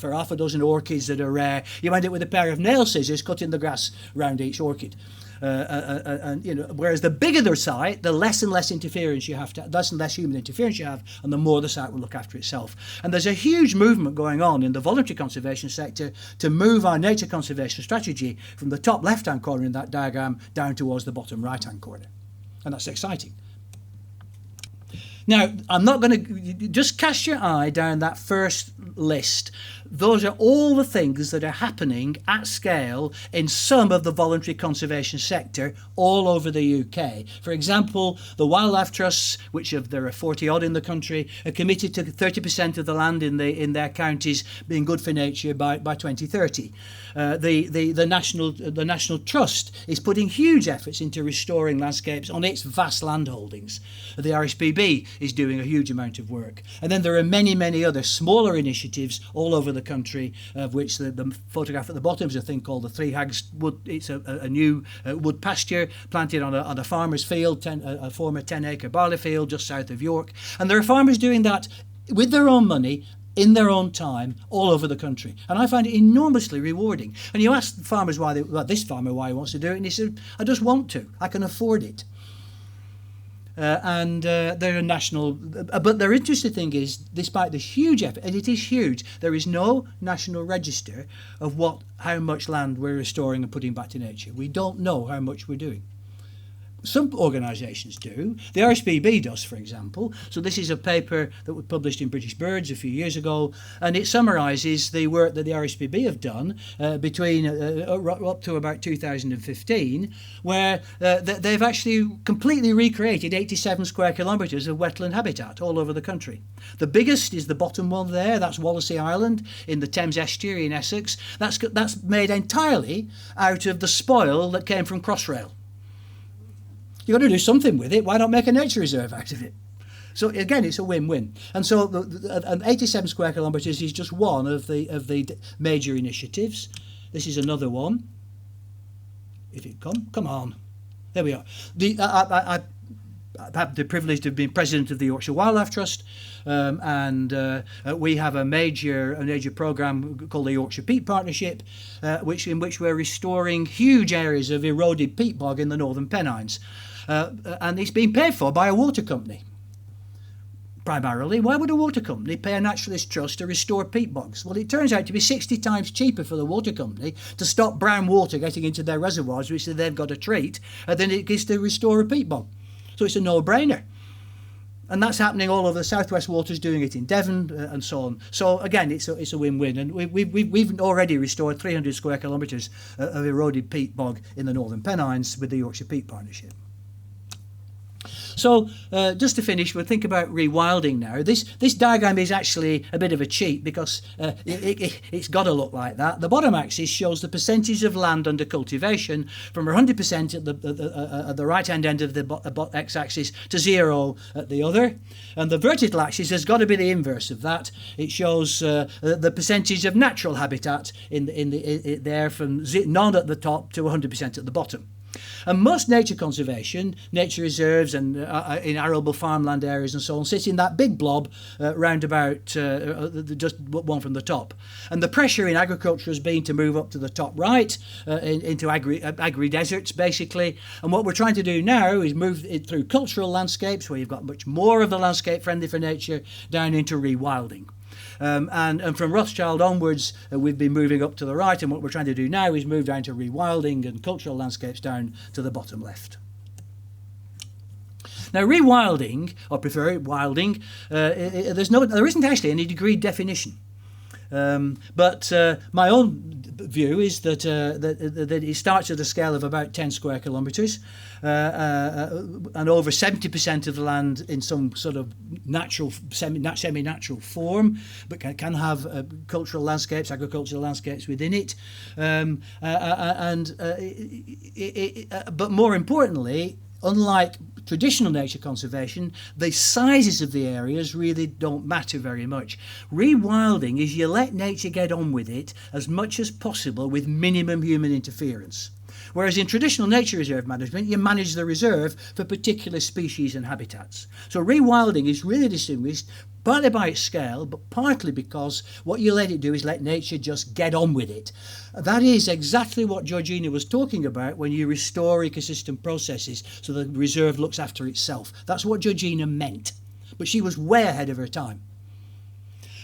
half a dozen orchids that are rare. You end up with a pair of nail scissors cutting the grass around each orchid. And whereas the bigger the site, the less and less interference you have to, less and less human interference you have, and the more the site will look after itself. And there's a huge movement going on in the voluntary conservation sector to move our nature conservation strategy from the top left-hand corner in that diagram down towards the bottom right-hand corner, and that's exciting. Now, I'm not going to just cast your eye down that first list. Those are all the things that are happening at scale in some of the voluntary conservation sector all over the UK. For example, the Wildlife Trusts, which there are 40 odd in the country, are committed to 30% of the land in their counties being good for nature by 2030. The National Trust is putting huge efforts into restoring landscapes on its vast land holdings. The RSPB is doing a huge amount of work. And then there are many, many other smaller initiatives all over the country, of which the photograph at the bottom is a thing called the Three Hags Wood. It's a new wood pasture planted on a farmer's field, a former 10-acre barley field just south of York. And there are farmers doing that with their own money, in their own time, all over the country. And I find it enormously rewarding. And you ask the farmers why he wants to do it, and he said, I just want to. I can afford it. They're a national, but their interesting thing is, despite the huge effort, and it is huge, there is no national register of how much land we're restoring and putting back to nature. We don't know how much we're doing. Some organisations do. The RSPB does, for example. So this is a paper that was published in British Birds a few years ago, and it summarises the work that the RSPB have done between up to about 2015, where they've actually completely recreated 87 square kilometres of wetland habitat all over the country. The biggest is the bottom one there. That's Wallasey Island in the Thames estuary in Essex. That's made entirely out of the spoil that came from Crossrail. You've got to do something with it. Why not make a nature reserve out of it? So again, it's a win-win. And so the 87 square kilometres is just one of the major initiatives. This is another one. If it come on, there we are. I've had the privilege to have been president of the Yorkshire Wildlife Trust, and we have a major programme called the Yorkshire Peat Partnership, in which we're restoring huge areas of eroded peat bog in the Northern Pennines. And it's being paid for by a water company. Primarily, why would a water company pay a naturalist trust to restore peat bogs? Well, it turns out to be 60 times cheaper for the water company to stop brown water getting into their reservoirs, which they've got to treat, than it is to restore a peat bog. So it's a no-brainer. And that's happening all over. The Southwest Waters doing it in Devon and so on. So again, it's a win-win. And we've already restored 300 square kilometres of eroded peat bog in the Northern Pennines with the Yorkshire Peat Partnership. So just to finish, we'll think about rewilding now. This diagram is actually a bit of a cheat because it's got to look like that. The bottom axis shows the percentage of land under cultivation from 100% at the right-hand end of the x-axis to 0 at the other. And the vertical axis has got to be the inverse of that. It shows the percentage of natural habitat there from none at the top to 100% at the bottom. And most nature conservation, nature reserves and in arable farmland areas and so on, sit in that big blob round about just one from the top. And the pressure in agriculture has been to move up to the top right into agri-deserts, basically. And what we're trying to do now is move it through cultural landscapes, where you've got much more of the landscape friendly for nature, down into rewilding. And from Rothschild onwards, we've been moving up to the right, and what we're trying to do now is move down to rewilding and cultural landscapes down to the bottom left. Now, rewilding, or prefer wilding, there isn't actually any agreed definition. But my own view is that it starts at a scale of about 10 square kilometres, and over 70% of the land in some sort of natural, semi-natural form, but can have cultural landscapes, agricultural landscapes within it, but more importantly, unlike traditional nature conservation, the sizes of the areas really don't matter very much. Rewilding is you let nature get on with it as much as possible with minimum human interference. Whereas in traditional nature reserve management, you manage the reserve for particular species and habitats. So rewilding is really distinguished partly by its scale, but partly because what you let it do is let nature just get on with it. That is exactly what Georgina was talking about when you restore ecosystem processes so the reserve looks after itself. That's what Georgina meant, but she was way ahead of her time.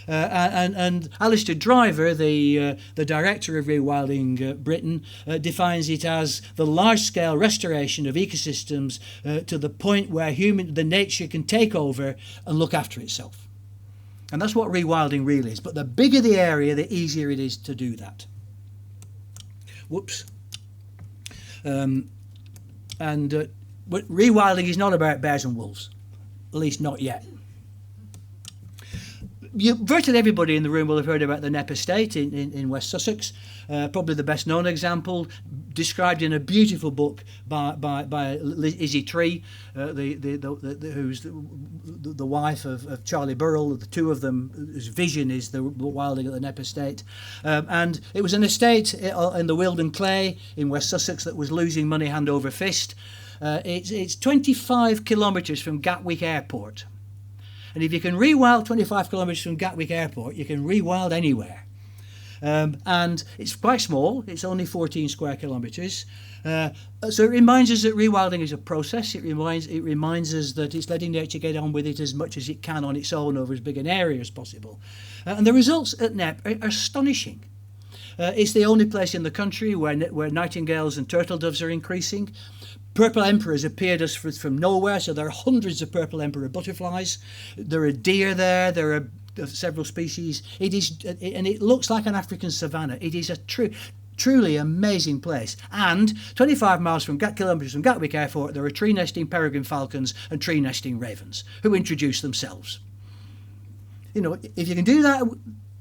And Alistair Driver, the director of Rewilding Britain, defines it as the large-scale restoration of ecosystems to the point where the nature can take over and look after itself. And that's what rewilding really is. But the bigger the area, the easier it is to do that. Whoops. But rewilding is not about bears and wolves, at least not yet. Virtually everybody in the room will have heard about the Knepp Estate in West Sussex. Probably the best known example, described in a beautiful book by Izzy Tree, who's the wife of Charlie Burrell. The two of them, whose vision is the wilding at the Knepp Estate. And it was an estate in the Wealden Clay in West Sussex that was losing money hand over fist. It's 25 kilometres from Gatwick Airport. And if you can rewild 25 kilometres from Gatwick Airport, you can rewild anywhere. And it's quite small. It's only 14 square kilometres. So it reminds us that rewilding is a process. It reminds us that it's letting nature get on with it as much as it can on its own over as big an area as possible. And the results at Knepp are astonishing. It's the only place in the country where nightingales and turtle doves are increasing. Purple emperors appeared as from nowhere, so there are hundreds of purple emperor butterflies. There are deer there. There are several species. And it looks like an African savanna. It is a truly amazing place. And 25 kilometres from Gatwick Airport, there are tree nesting peregrine falcons and tree nesting ravens who introduce themselves. You know, if you can do that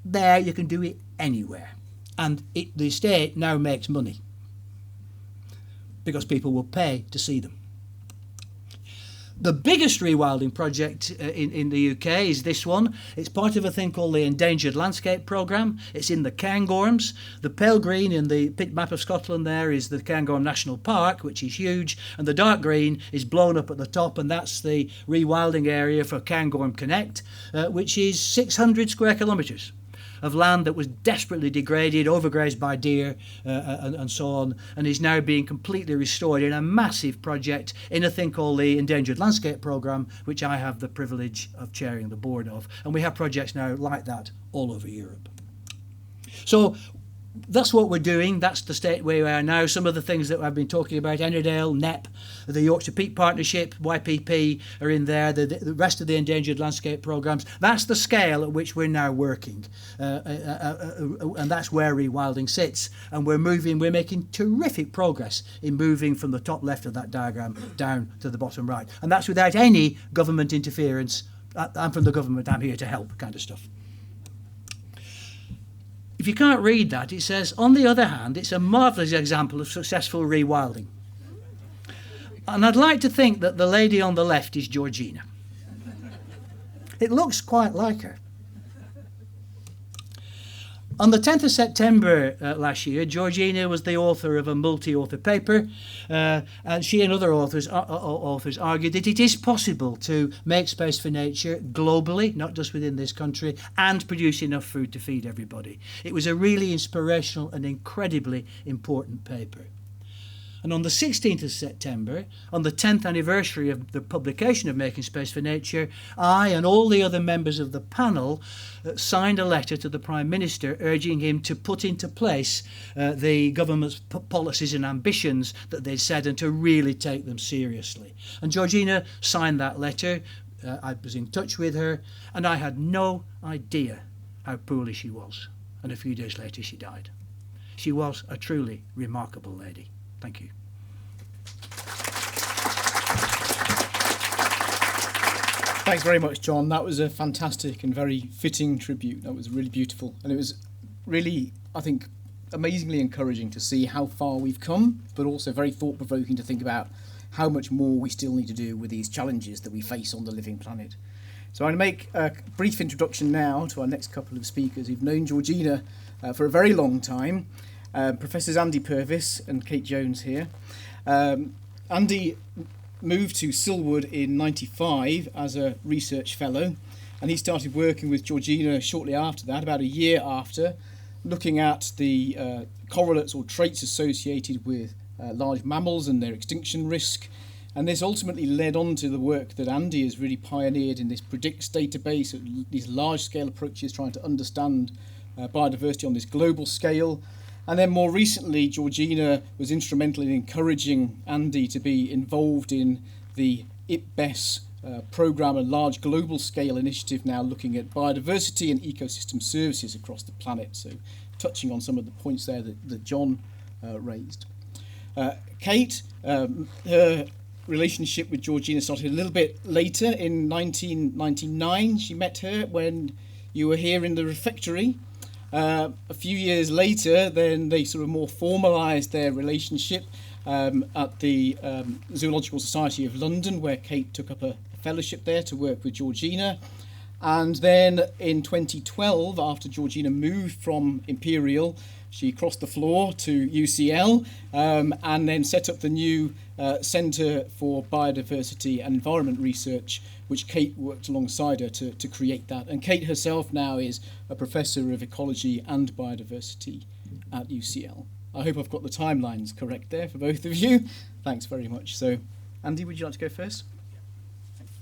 there, you can do it anywhere. And the estate now makes money, because people will pay to see them. The biggest rewilding project in the UK is this one. It's part of a thing called the Endangered Landscape Programme. It's in the Cairngorms. The pale green in the map of Scotland there is the Cairngorm National Park, which is huge, and the dark green is blown up at the top, and that's the rewilding area for Cairngorm Connect, which is 600 square kilometres of land that was desperately degraded, overgrazed by deer and so on, and is now being completely restored in a massive project in a thing called the Endangered Landscape Programme, which I have the privilege of chairing the board of. And we have projects now like that all over Europe. So that's what we're doing. That's the state where we are now. Some of the things that I've been talking about, Ennerdale, Knepp, the Yorkshire Peak Partnership, YPP are in there, the rest of the Endangered Landscape Programmes. That's the scale at which we're now working. And that's where rewilding sits. And we're making terrific progress in moving from the top left of that diagram down to the bottom right. And that's without any government interference. I'm from the government, I'm here to help kind of stuff. If you can't read that, it says, on the other hand, it's a marvellous example of successful rewilding. And I'd like to think that the lady on the left is Georgina. It looks quite like her. On the 10th of September last year, Georgina was the author of a multi-author paper, and she and other authors argued that it is possible to make space for nature globally, not just within this country, and produce enough food to feed everybody. It was a really inspirational and incredibly important paper. And on the 16th of September, on the 10th anniversary of the publication of Making Space for Nature, I and all the other members of the panel signed a letter to the Prime Minister urging him to put into place the government's policies and ambitions that they'd said, and to really take them seriously. And Georgina signed that letter. I was in touch with her, and I had no idea how poorly she was. And a few days later she died. She was a truly remarkable lady. Thank you. Thanks very much, John. That was a fantastic and very fitting tribute. That was really beautiful. And it was really, I think, amazingly encouraging to see how far we've come, but also very thought-provoking to think about how much more we still need to do with these challenges that we face on the living planet. So I'm going to make a brief introduction now to our next couple of speakers who've known Georgina for a very long time. Professors Andy Purvis and Kate Jones here. Andy moved to Silwood in '95 as a research fellow, and he started working with Georgina shortly after that, about a year after, looking at the correlates or traits associated with large mammals and their extinction risk. And this ultimately led on to the work that Andy has really pioneered in this predicts database, these large-scale approaches trying to understand biodiversity on this global scale. And then more recently, Georgina was instrumental in encouraging Andy to be involved in the IPBES programme, a large global scale initiative now looking at biodiversity and ecosystem services across the planet. So touching on some of the points there that John raised. Kate, her relationship with Georgina started a little bit later in 1999. She met her when you were here in the refectory. A few years later, then they sort of more formalised their relationship at the Zoological Society of London, where Kate took up a fellowship there to work with Georgina. And then in 2012, after Georgina moved from Imperial, she crossed the floor to UCL and then set up the new Centre for Biodiversity and Environment Research, which Kate worked alongside her to create that. And Kate herself now is a Professor of Ecology and Biodiversity at UCL. I hope I've got the timelines correct there for both of you. Thanks very much. So, Andy, would you like to go first?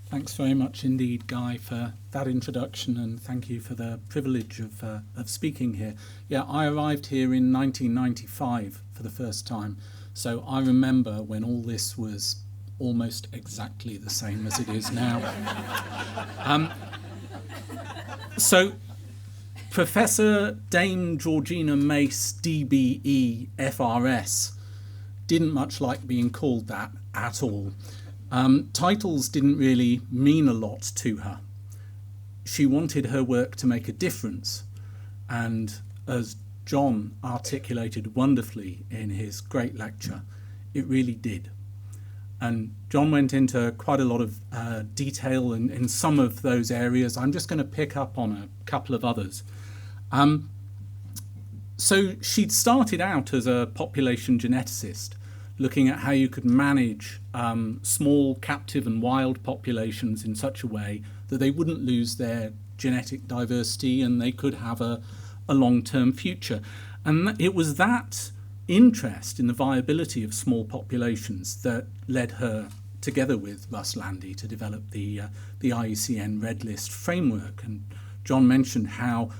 Thanks very much indeed, Guy, for that introduction, and thank you for the privilege of speaking here. Yeah, I arrived here in 1995 for the first time, so I remember when all this was almost exactly the same as it is now. So, Professor Dame Georgina Mace, DBE, FRS, didn't much like being called that at all. Titles didn't really mean a lot to her. She wanted her work to make a difference, and as John articulated wonderfully in his great lecture, it really did. And John went into quite a lot of detail in some of those areas. I'm just going to pick up on a couple of others. So she'd started out as a population geneticist, looking at how you could manage small captive and wild populations in such a way that they wouldn't lose their genetic diversity and they could have a long-term future. And it was that interest in the viability of small populations that led her, together with Russ Landy, to develop the IUCN Red List framework. And John mentioned how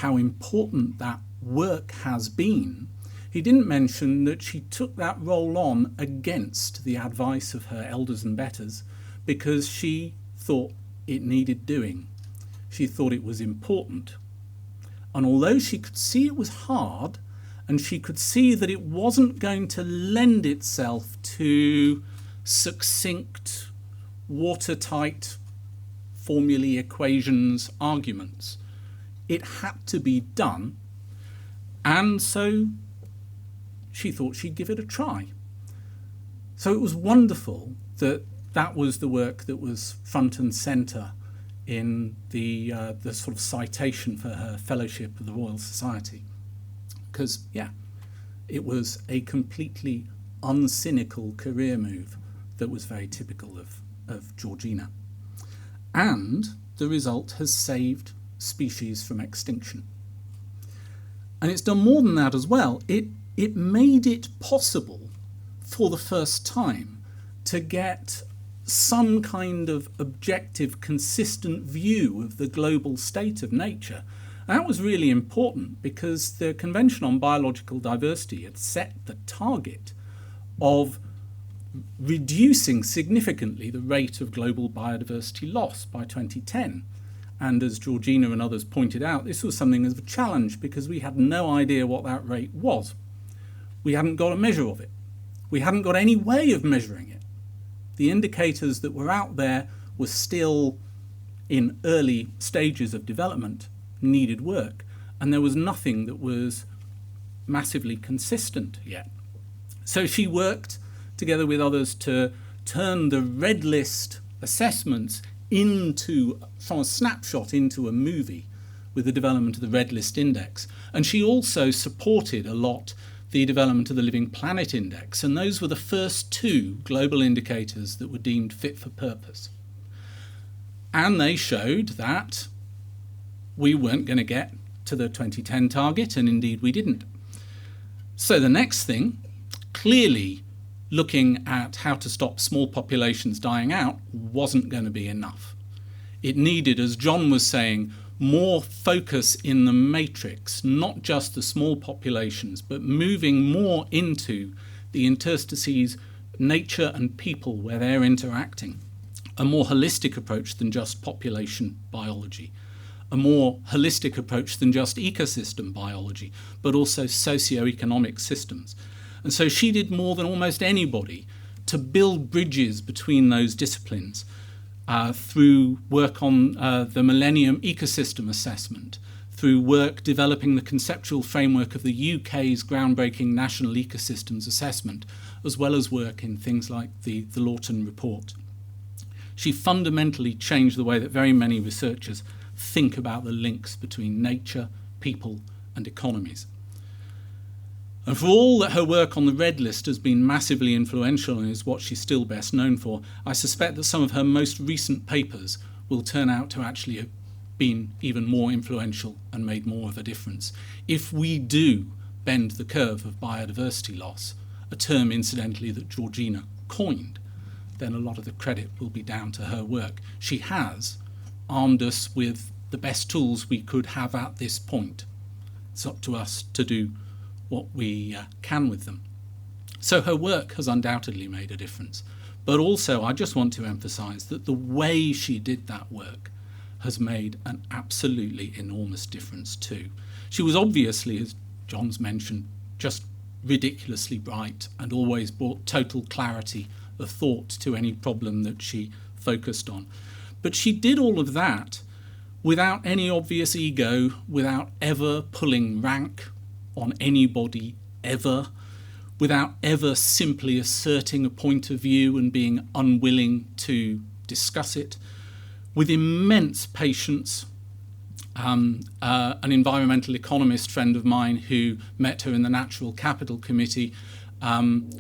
important that work has been. He didn't mention that she took that role on against the advice of her elders and betters because she thought it needed doing. She thought it was important. And although she could see it was hard, and she could see that it wasn't going to lend itself to succinct, watertight formulae, equations, arguments, it had to be done. And so she thought she'd give it a try. So it was wonderful that that was the work that was front and centre in the sort of citation for her fellowship of the Royal Society. Because, yeah, it was a completely uncynical career move that was very typical of Georgina. And the result has saved species from extinction. And it's done more than that as well. It made it possible for the first time to get some kind of objective, consistent view of the global state of nature. And that was really important because the Convention on Biological Diversity had set the target of reducing significantly the rate of global biodiversity loss by 2010. And as Georgina and others pointed out, this was something of a challenge because we had no idea what that rate was. we hadn't got a measure of it. We hadn't got any way of measuring it. The indicators that were out there were still in early stages of development, needed work, and there was nothing that was massively consistent yet. So she worked together with others to turn the red list assessments from a snapshot into a movie with the development of the red list index. And she also supported a lot the development of the Living Planet Index, and those were the first two global indicators that were deemed fit for purpose. And they showed that we weren't going to get to the 2010 target, and indeed we didn't. So the next thing, clearly looking at how to stop small populations dying out, wasn't going to be enough. It needed, as John was saying, more focus in the matrix, not just the small populations, but moving more into the interstices, nature and people where they're interacting. A more holistic approach than just population biology. A more holistic approach than just ecosystem biology, but also socio-economic systems. And so she did more than almost anybody to build bridges between those disciplines through work on the Millennium Ecosystem Assessment, through work developing the conceptual framework of the UK's groundbreaking National Ecosystems Assessment, as well as work in things like the Norton report. She fundamentally changed the way that very many researchers think about the links between nature, people, and economies. And for all that her work on the Red List has been massively influential and is what she's still best known for, I suspect that some of her most recent papers will turn out to actually have been even more influential and made more of a difference. If we do bend the curve of biodiversity loss, a term incidentally that Georgina coined, then a lot of the credit will be down to her work. She has armed us with the best tools we could have at this point. It's up to us to do what we can with them. So her work has undoubtedly made a difference. But also I just want to emphasise that the way she did that work has made an absolutely enormous difference too. She was obviously, as John's mentioned, just ridiculously bright and always brought total clarity of thought to any problem that she focused on. But she did all of that without any obvious ego, without ever pulling rank on anybody ever, without ever simply asserting a point of view and being unwilling to discuss it, with immense patience. An environmental economist friend of mine who met her in the Natural Capital Committee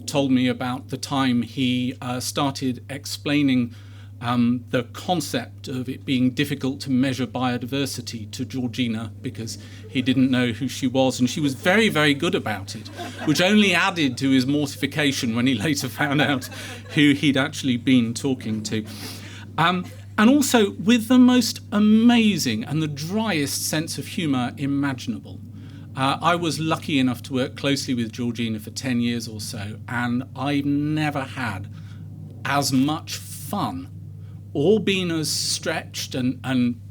told me about the time he started explaining the concept of it being difficult to measure biodiversity to Georgina because he didn't know who she was, and she was very, very good about it, which only added to his mortification when he later found out who he'd actually been talking to. And also with the most amazing and the driest sense of humour imaginable. I was lucky enough to work closely with Georgina for 10 years or so, and I've never had as much fun or been as stretched and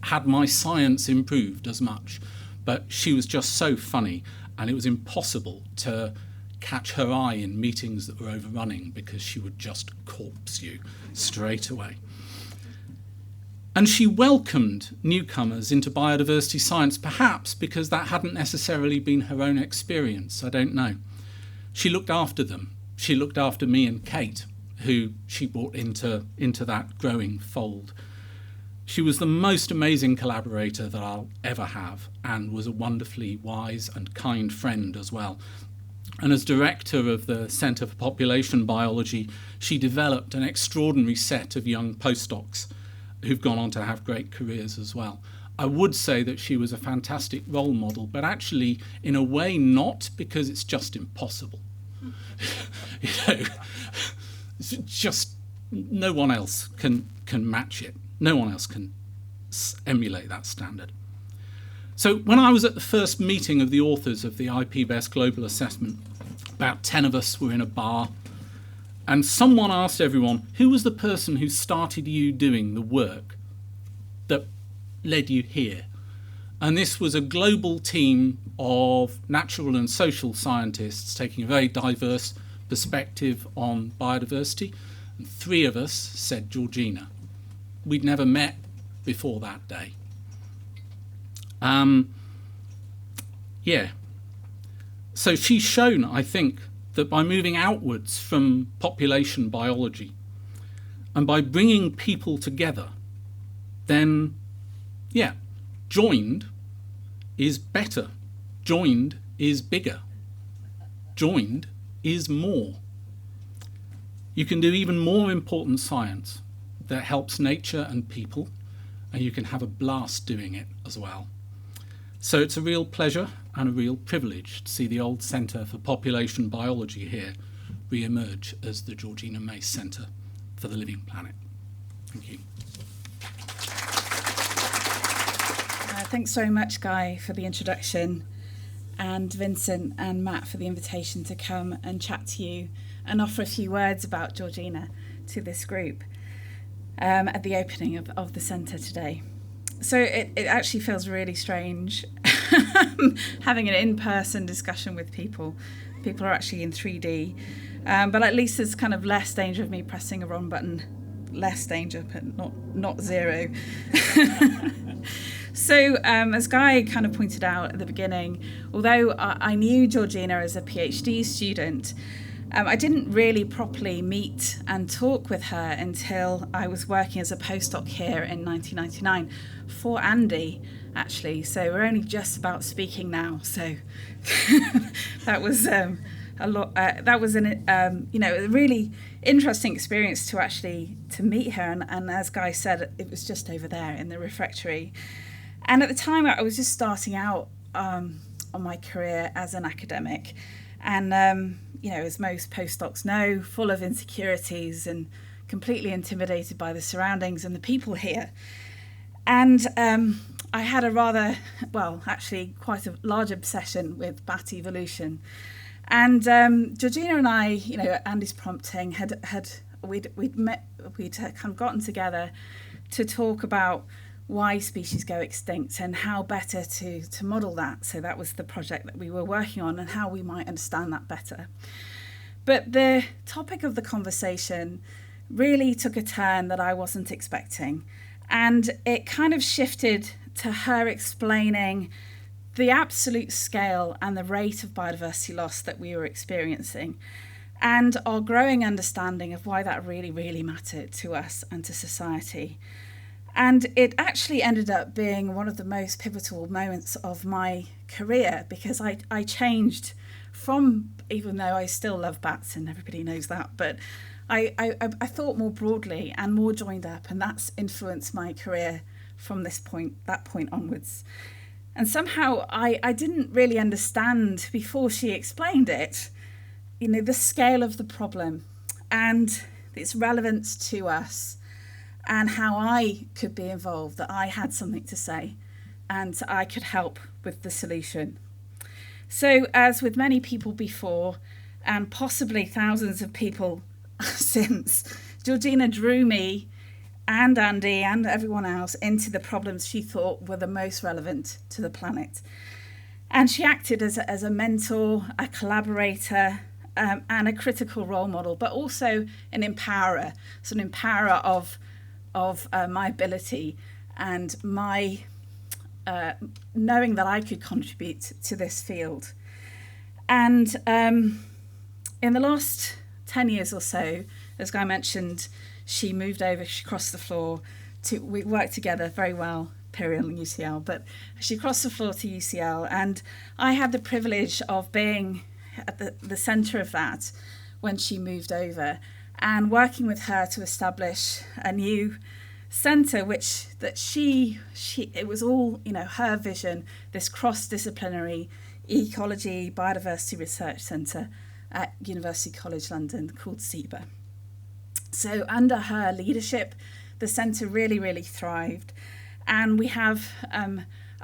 had my science improved as much. But she was just so funny, and it was impossible to catch her eye in meetings that were overrunning because she would just corpse you straight away. And she welcomed newcomers into biodiversity science, perhaps because that hadn't necessarily been her own experience, I don't know. She looked after them. She looked after me and Kate, who she brought into that growing fold. She was the most amazing collaborator that I'll ever have, and was a wonderfully wise and kind friend as well. And as director of the Centre for Population Biology, she developed an extraordinary set of young postdocs who've gone on to have great careers as well. I would say that she was a fantastic role model, but actually, in a way, not, because it's just impossible. You know, it's just no one else can match it. No one else can emulate that standard. So when I was at the first meeting of the authors of the IP-Best Global Assessment, about 10 of us were in a bar, and someone asked everyone, who was the person who started you doing the work that led you here? And this was a global team of natural and social scientists taking a very diverse perspective on biodiversity. And 3 of us said Georgina. We'd never met before that day. So she's shown, I think, that by moving outwards from population biology and by bringing people together, then, joined is better. Joined is bigger. Joined is more. You can do even more important science that helps nature and people, and you can have a blast doing it as well. So it's a real pleasure and a real privilege to see the old Centre for Population Biology here re-emerge as the Georgina Mace Centre for the Living Planet. Thank you. Thanks very much, Guy, for the introduction, and Vincent and Matt for the invitation to come and chat to you and offer a few words about Georgina to this group at the opening of the centre today. So it actually feels really strange having an in-person discussion with people. People are actually in 3D, but at least there's kind of less danger of me pressing a wrong button. Less danger, but not zero. So as Guy kind of pointed out at the beginning, although I knew Georgina as a PhD student, I didn't really properly meet and talk with her until I was working as a postdoc here in 1999 for Andy, actually. So we're only just about speaking now. So that was a lot. That was a really interesting experience to meet her. And as Guy said, it was just over there in the refectory. And at the time, I was just starting out on my career as an academic. And, as most postdocs know, full of insecurities and completely intimidated by the surroundings and the people here. And I had quite a large obsession with bat evolution. And Georgina and I, Andy's prompting, we'd kind of gotten together to talk about why species go extinct and how better to model that. So that was the project that we were working on and how we might understand that better. But the topic of the conversation really took a turn that I wasn't expecting. And it kind of shifted to her explaining the absolute scale and the rate of biodiversity loss that we were experiencing, and our growing understanding of why that really, really mattered to us and to society. And it actually ended up being one of the most pivotal moments of my career, because I changed from, even though I still love bats and everybody knows that, but I thought more broadly and more joined up, and that's influenced my career from that point onwards. And somehow I didn't really understand before she explained it, the scale of the problem and its relevance to us, and how I could be involved, that I had something to say and I could help with the solution. So as with many people before, and possibly thousands of people since, Georgina drew me and Andy and everyone else into the problems she thought were the most relevant to the planet. And she acted as a mentor, a collaborator, and a critical role model, but also an empowerer. So an empowerer of my ability and my knowing that I could contribute to this field. And in the last 10 years or so, as Guy mentioned, she moved over, she crossed the floor we worked together very well, Imperial and UCL, but she crossed the floor to UCL, and I had the privilege of being at the centre of that when she moved over, and working with her to establish a new centre, it was all, her vision, this cross-disciplinary ecology biodiversity research centre at University College London called SEBA. So under her leadership, the centre really, really thrived, and we have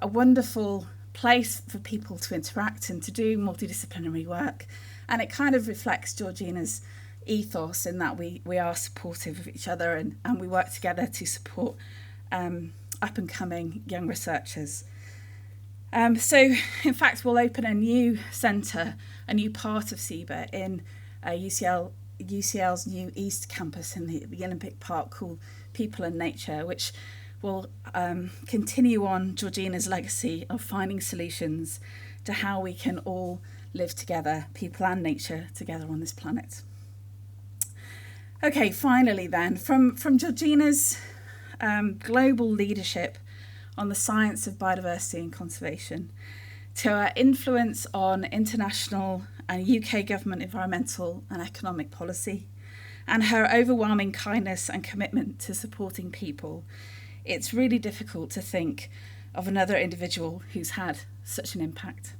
a wonderful place for people to interact and to do multidisciplinary work, and it kind of reflects Georgina's ethos in that we are supportive of each other and we work together to support up and coming young researchers. So, in fact, we'll open a new centre, a new part of CBER in UCL's new East Campus in the Olympic Park called People and Nature, which will continue on Georgina's legacy of finding solutions to how we can all live together, people and nature, together on this planet. Okay, finally then, from Georgina's global leadership on the science of biodiversity and conservation to her influence on international and UK government environmental and economic policy, and her overwhelming kindness and commitment to supporting people, it's really difficult to think of another individual who's had such an impact.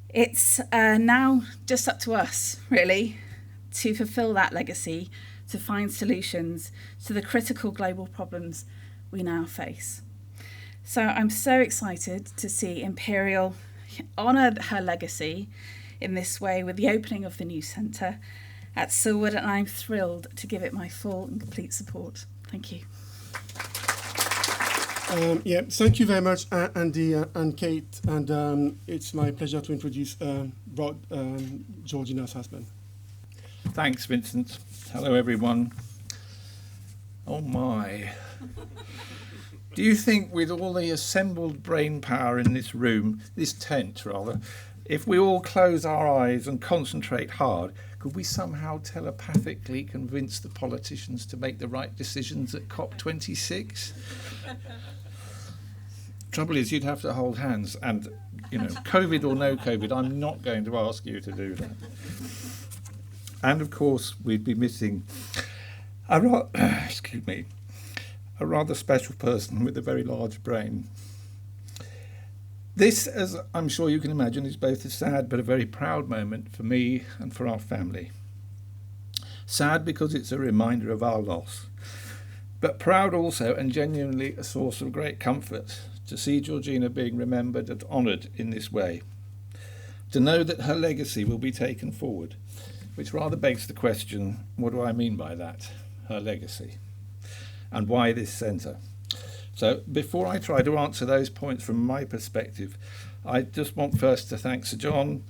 It's now just up to us, really, to fulfil that legacy, to find solutions to the critical global problems we now face. So I'm so excited to see Imperial honour her legacy in this way with the opening of the new centre at Silwood, and I'm thrilled to give it my full and complete support. Thank you. Thank you very much, Andy and Kate, and it's my pleasure to introduce Rod, Georgina's husband. Thanks, Vincent. Hello, everyone. Oh my. Do you think with all the assembled brain power in this room, this tent rather, if we all close our eyes and concentrate hard, could we somehow telepathically convince the politicians to make the right decisions at COP26? Trouble is, you'd have to hold hands, and, you know, COVID or no COVID, I'm not going to ask you to do that. And of course, we'd be missing a rather special person with a very large brain. This, as I'm sure you can imagine, is both a sad but a very proud moment for me and for our family. Sad because it's a reminder of our loss, but proud also and genuinely a source of great comfort to see Georgina being remembered and honoured in this way. To know that her legacy will be taken forward, which rather begs the question, what do I mean by that, her legacy? And why this centre? So before I try to answer those points from my perspective, I just want first to thank Sir John,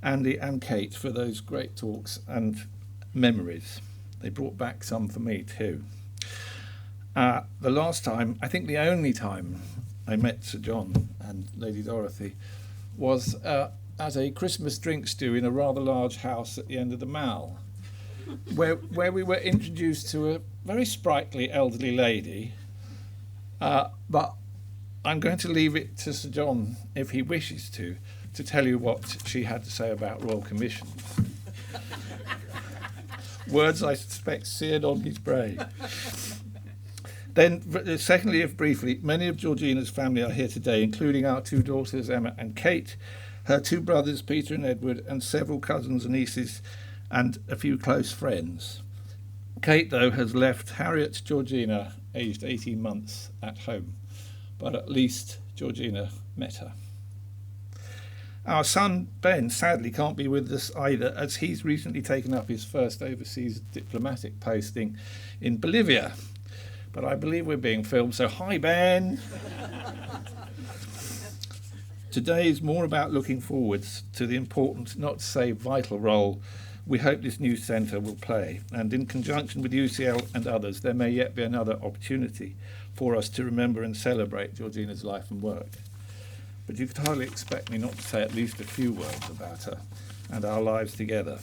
Andy and Kate for those great talks and memories. They brought back some for me too. The last time, I think the only time I met Sir John and Lady Dorothy was at a Christmas drink stew in a rather large house at the end of the Mall, where we were introduced to a very sprightly elderly lady, but I'm going to leave it to Sir John, if he wishes to tell you what she had to say about Royal Commissions. Words I suspect seared on his brain. Then, secondly, if briefly, many of Georgina's family are here today, including our two daughters, Emma and Kate, her two brothers, Peter and Edward, and several cousins and nieces, and a few close friends. Kate, though, has left Harriet Georgina, aged 18 months, at home, but at least Georgina met her. Our son, Ben, sadly can't be with us either, as he's recently taken up his first overseas diplomatic posting in Bolivia. But I believe we're being filmed, so hi, Ben! Today is more about looking forwards to the important, not to say vital role we hope this new centre will play, and in conjunction with UCL and others, there may yet be another opportunity for us to remember and celebrate Georgina's life and work. But you could hardly expect me not to say at least a few words about her and our lives together.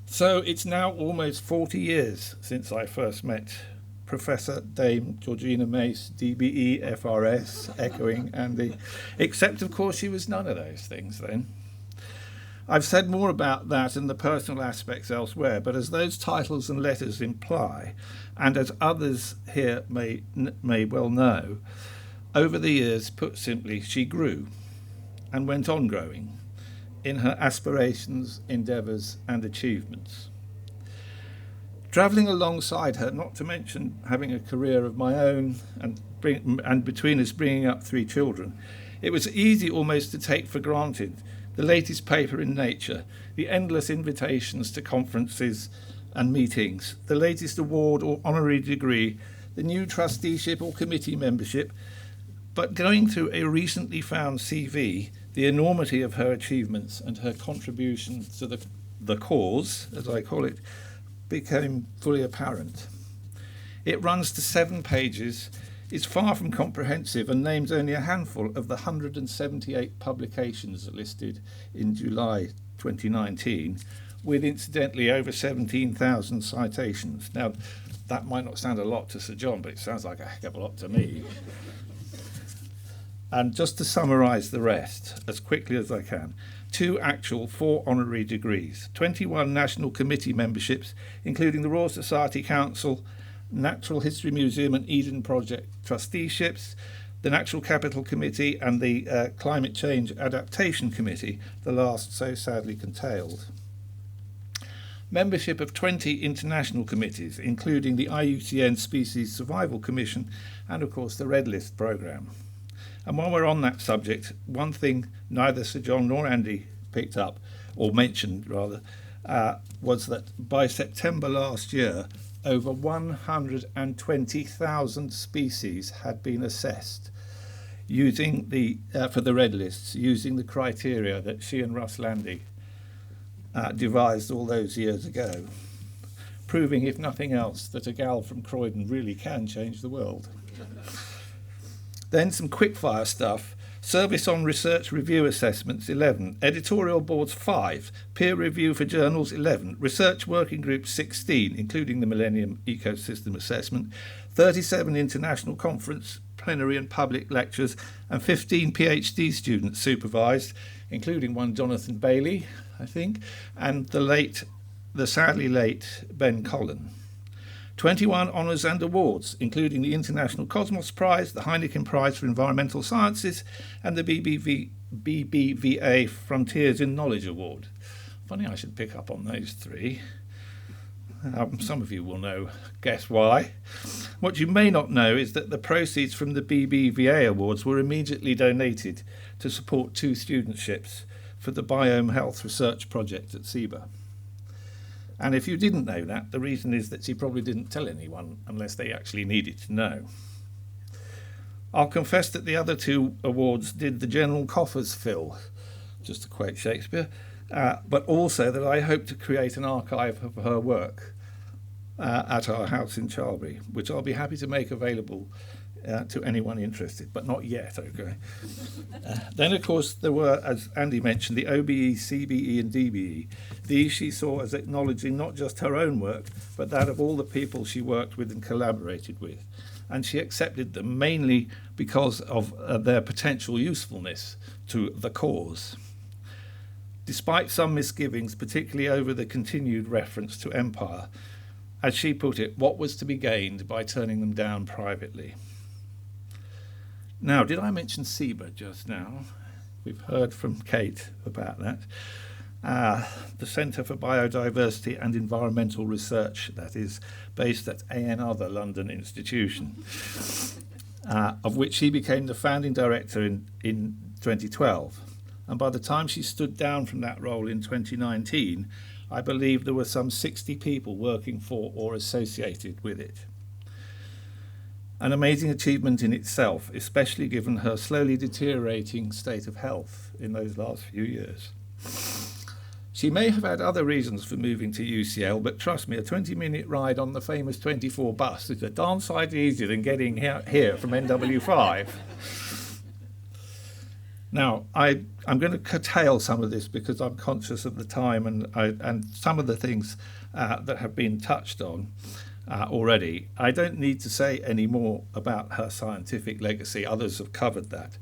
So it's now almost 40 years since I first met Professor Dame Georgina Mace, DBE, FRS, echoing Andy, except of course she was none of those things then. I've said more about that and the personal aspects elsewhere, but as those titles and letters imply, and as others here may well know, over the years, put simply, she grew and went on growing in her aspirations, endeavours and achievements. Travelling alongside her, not to mention having a career of my own and between us bringing up 3 children, it was easy almost to take for granted the latest paper in Nature, the endless invitations to conferences and meetings, the latest award or honorary degree, the new trusteeship or committee membership, But going through a recently found CV, the enormity of her achievements and her contribution to the cause, as I call it, became fully apparent. It runs to 7 pages, is far from comprehensive, and names only a handful of the 178 publications listed in July 2019, with incidentally over 17,000 citations. Now, that might not sound a lot to Sir John, but it sounds like a heck of a lot to me. And just to summarise the rest as quickly as I can, 2 actual 4 honorary degrees, 21 National Committee memberships, including the Royal Society Council, Natural History Museum and Eden Project trusteeships, the Natural Capital Committee and the Climate Change Adaptation Committee, the last so sadly curtailed. Membership of 20 international committees, including the IUCN Species Survival Commission and, of course, the Red List programme. And while we're on that subject, one thing neither Sir John nor Andy picked up, or mentioned rather, was that by September last year, over 120,000 species had been assessed using for the red lists, using the criteria that she and Russ Landy devised all those years ago, proving, if nothing else, that a gal from Croydon really can change the world. Then some quickfire stuff. Service on Research Review Assessments 11, Editorial Boards 5, Peer Review for Journals 11, Research Working Groups 16, including the Millennium Ecosystem Assessment, 37 International Conference, Plenary and Public Lectures, and 15 PhD students supervised, including one Jonathan Bailey, I think, and the sadly late Ben Collin. 21 honours and awards, including the International Cosmos Prize, the Heineken Prize for Environmental Sciences, and the BBVA Frontiers in Knowledge Award. Funny I should pick up on those 3. Some of you will guess why. What you may not know is that the proceeds from the BBVA Awards were immediately donated to support 2 studentships for the Biome Health Research Project at SEBA. And if you didn't know that, the reason is that she probably didn't tell anyone unless they actually needed to know. I'll confess that the other 2 awards did the general coffers fill, just to quote Shakespeare, but also that I hope to create an archive of her work at our house in Charlbury, which I'll be happy to make available to anyone interested, but not yet, okay? Then, of course, there were, as Andy mentioned, the OBE, CBE and DBE. These she saw as acknowledging not just her own work, but that of all the people she worked with and collaborated with. And she accepted them mainly because of their potential usefulness to the cause. Despite some misgivings, particularly over the continued reference to empire, as she put it, what was to be gained by turning them down privately? Now, did I mention SEBA just now? We've heard from Kate about that. The Centre for Biodiversity and Environmental Research, that is, based at another London institution, of which she became the founding director in 2012. And by the time she stood down from that role in 2019, I believe there were some 60 people working for or associated with it. An amazing achievement in itself, especially given her slowly deteriorating state of health in those last few years. She may have had other reasons for moving to UCL, but trust me, a 20-minute ride on the famous 24 bus is a darn sight easier than getting here from NW5. Now, I'm going to curtail some of this because I'm conscious of the time and some of the things that have been touched on already. I don't need to say any more about her scientific legacy. Others have covered that.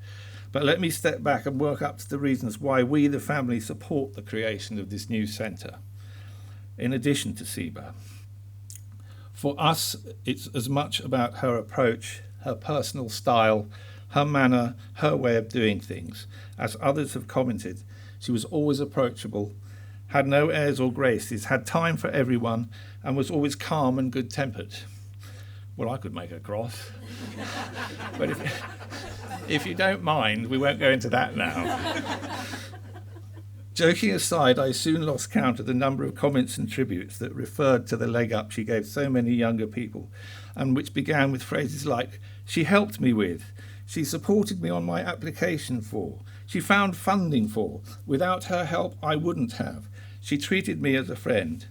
But let me step back and work up to the reasons why we, the family, support the creation of this new centre, in addition to SEBA. For us, it's as much about her approach, her personal style, her manner, her way of doing things. As others have commented, she was always approachable, had no airs or graces, had time for everyone, and was always calm and good-tempered. Well, I could make her cross. But if you don't mind, we won't go into that now. Joking aside, I soon lost count of the number of comments and tributes that referred to the leg up she gave so many younger people, and which began with phrases like, "She helped me with," She supported me on my application for. She found funding for. Without her help, I wouldn't have. She treated me as a friend.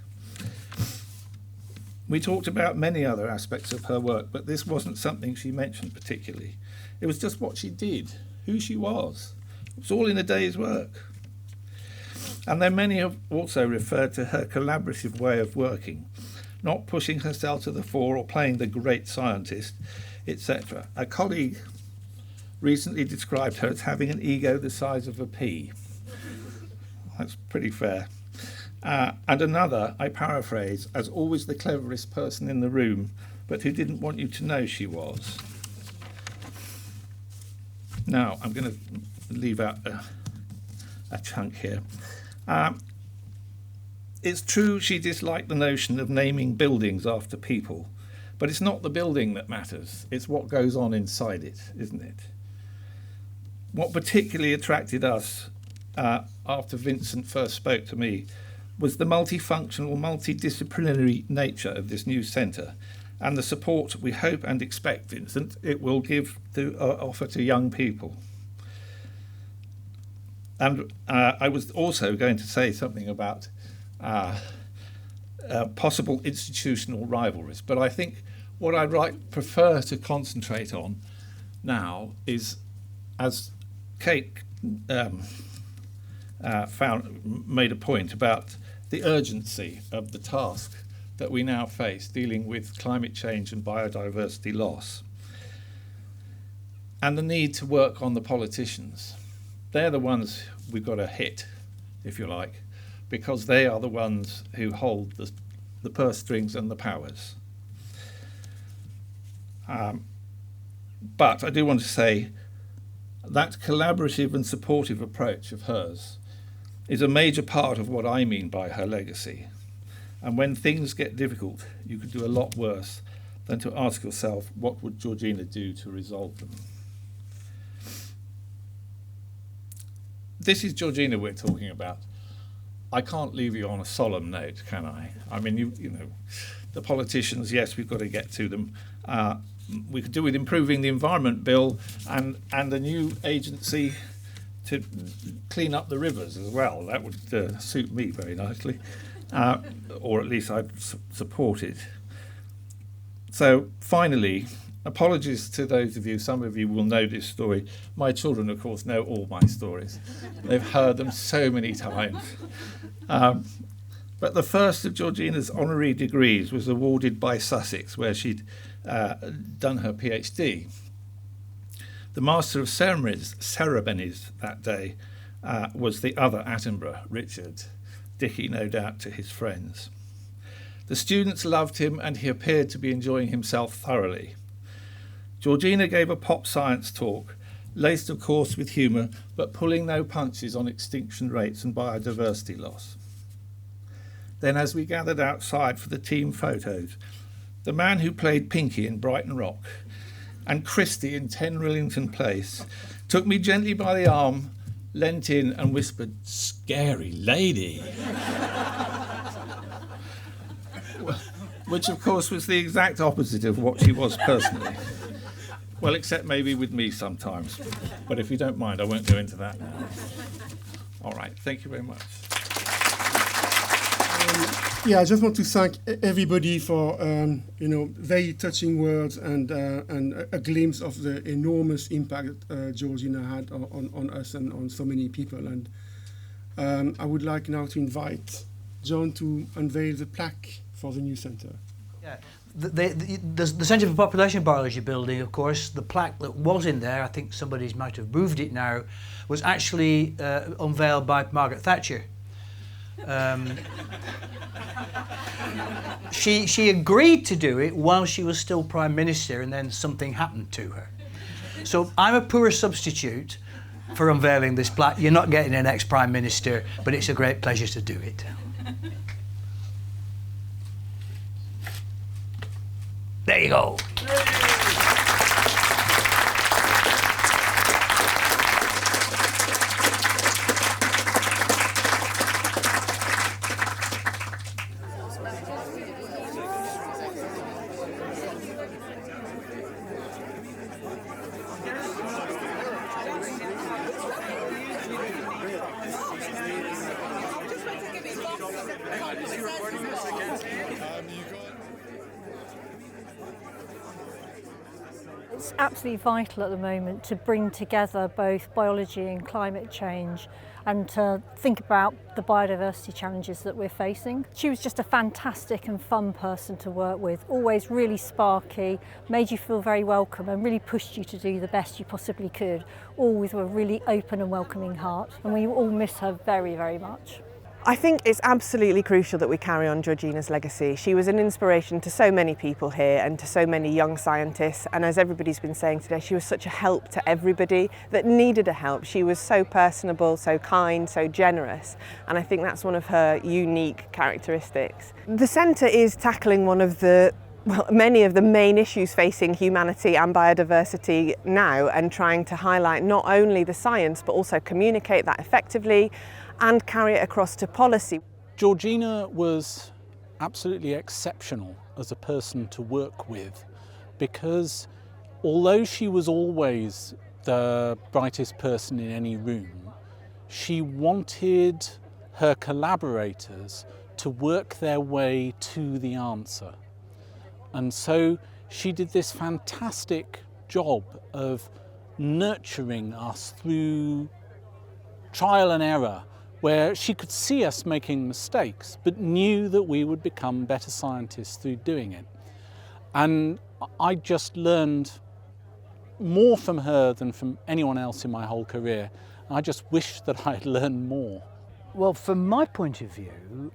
We talked about many other aspects of her work, but this wasn't something she mentioned particularly. It was just what she did, who she was. It was all in a day's work. And then many have also referred to her collaborative way of working, not pushing herself to the fore or playing the great scientist, etc. A colleague recently described her as having an ego the size of a pea. That's pretty fair. And another, I paraphrase, as always the cleverest person in the room, but who didn't want you to know she was. Now, I'm going to leave out a chunk here. It's true she disliked the notion of naming buildings after people, but it's not the building that matters, it's what goes on inside it, isn't it? What particularly attracted us after Vincent first spoke to me was the multifunctional, multidisciplinary nature of this new centre and the support we hope and expect, Vincent, it will give to offer to young people. And I was also going to say something about possible institutional rivalries, but I think what I'd prefer to concentrate on now is, as Kate made a point about the urgency of the task that we now face dealing with climate change and biodiversity loss, and the need to work on the politicians. They're the ones we've got to hit, if you like, because they are the ones who hold the purse strings and the powers. But I do want to say that collaborative and supportive approach of hers is a major part of what I mean by her legacy. And when things get difficult, you could do a lot worse than to ask yourself, what would Georgina do to resolve them? This is Georgina we're talking about. I can't leave you on a solemn note, can I? I mean, you know, the politicians, yes, we've got to get to them. We could do with improving the Environment Bill and a new agency to clean up the rivers as well. That would suit me very nicely, or at least I'd support it. So finally, apologies to those of you, some of you will know this story. My children, of course, know all my stories. They've heard them so many times. But the first of Georgina's honorary degrees was awarded by Sussex, where she'd done her PhD. The Master of Ceremonies that day was the other Attenborough, Richard, Dickie no doubt to his friends. The students loved him and he appeared to be enjoying himself thoroughly. Georgina gave a pop science talk, laced of course with humour, but pulling no punches on extinction rates and biodiversity loss. Then as we gathered outside for the team photos, the man who played Pinky in Brighton Rock and Christie in 10 Rillington Place took me gently by the arm, leant in and whispered, "Scary lady." Which of course was the exact opposite of what she was personally. Well, except maybe with me sometimes. But if you don't mind, I won't go into that now. All right, thank you very much. Yeah, I just want to thank everybody for very touching words and a glimpse of the enormous impact that Georgina had on us and on so many people. And I would like now to invite John to unveil the plaque for the new centre. Yeah, the Centre for Population Biology building, of course, the plaque that was in there, I think somebody might have moved it now, was actually unveiled by Margaret Thatcher. She agreed to do it while she was still Prime Minister, and then something happened to her. So I'm a poor substitute for unveiling this plaque. You're not getting an ex-Prime Minister, but it's a great pleasure to do it. There you go. It's absolutely vital at the moment to bring together both biology and climate change and to think about the biodiversity challenges that we're facing. She was just a fantastic and fun person to work with, always really sparky, made you feel very welcome and really pushed you to do the best you possibly could, all with a really open and welcoming heart. And we all miss her very, very much. I think it's absolutely crucial that we carry on Georgina's legacy. She was an inspiration to so many people here and to so many young scientists, and as everybody's been saying today, she was such a help to everybody that needed a help. She was so personable, so kind, so generous, and I think that's one of her unique characteristics. The centre is tackling one of the many of the main issues facing humanity and biodiversity now, and trying to highlight not only the science but also communicate that effectively and carry it across to policy. Georgina was absolutely exceptional as a person to work with, because although she was always the brightest person in any room, she wanted her collaborators to work their way to the answer. And so she did this fantastic job of nurturing us through trial and error, where she could see us making mistakes, but knew that we would become better scientists through doing it. And I just learned more from her than from anyone else in my whole career. I just wish that I had learned more. Well, from my point of view,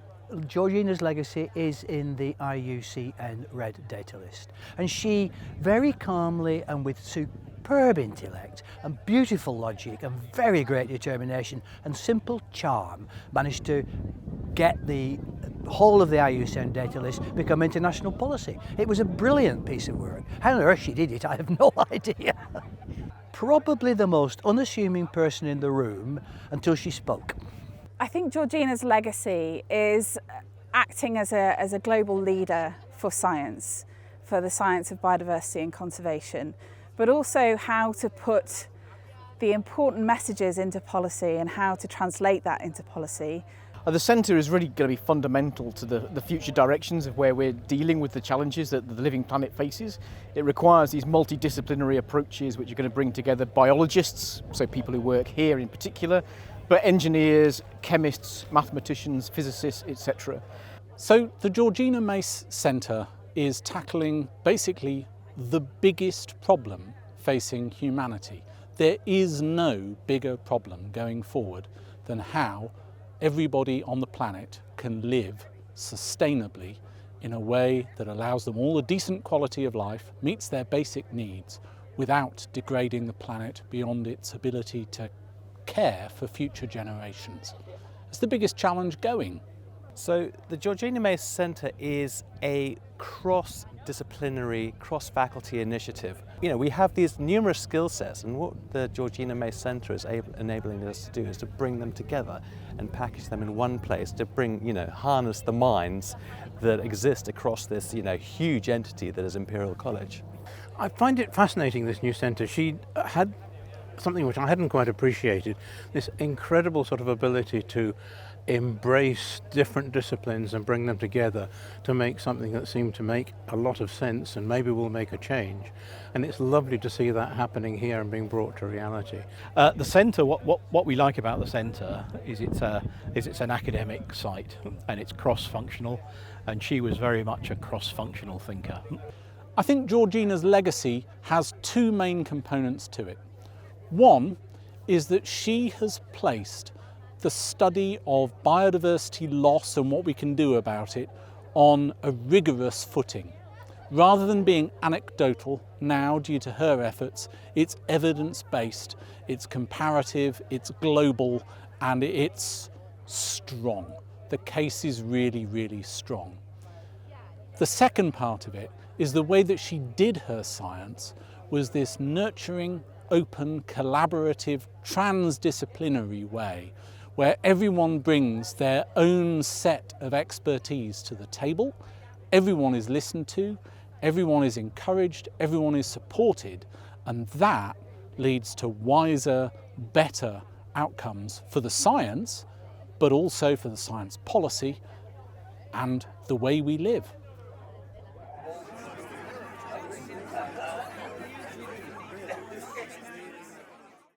Georgina's legacy is in the IUCN Red Data List. And she very calmly and with superb intellect and beautiful logic and very great determination and simple charm managed to get the whole of the IUCN data list become international policy. It was a brilliant piece of work. How on earth she did it, I have no idea. Probably the most unassuming person in the room until she spoke. I think Georgina's legacy is acting as a global leader for science, for the science of biodiversity and conservation, but also how to put the important messages into policy and how to translate that into policy. The centre is really going to be fundamental to the future directions of where we're dealing with the challenges that the living planet faces. It requires these multidisciplinary approaches which are going to bring together biologists, so people who work here in particular, but engineers, chemists, mathematicians, physicists, etc. So the Georgina Mace Centre is tackling basically the biggest problem facing humanity. There is no bigger problem going forward than how everybody on the planet can live sustainably in a way that allows them all a decent quality of life, meets their basic needs, without degrading the planet beyond its ability to care for future generations. It's the biggest challenge going. So the Georgina Mace Centre is a cross-disciplinary, cross-faculty initiative. You know, we have these numerous skill sets, and what the Georgina Mace Centre is enabling us to do is to bring them together and package them in one place to bring, harness the minds that exist across this, huge entity that is Imperial College. I find it fascinating, this new centre. She had something which I hadn't quite appreciated, this incredible sort of ability to embrace different disciplines and bring them together to make something that seemed to make a lot of sense and maybe will make a change. And it's lovely to see that happening here and being brought to reality. The centre, what we like about the centre is it's an academic site and it's cross-functional, and she was very much a cross-functional thinker. I think Georgina's legacy has two main components to it. One is that she has placed the study of biodiversity loss and what we can do about it on a rigorous footing. Rather than being anecdotal now due to her efforts, it's evidence-based, it's comparative, it's global, and it's strong. The case is really, really strong. The second part of it is the way that she did her science was this nurturing, open, collaborative, transdisciplinary way where everyone brings their own set of expertise to the table, everyone is listened to, everyone is encouraged, everyone is supported, and that leads to wiser, better outcomes for the science, but also for the science policy and the way we live.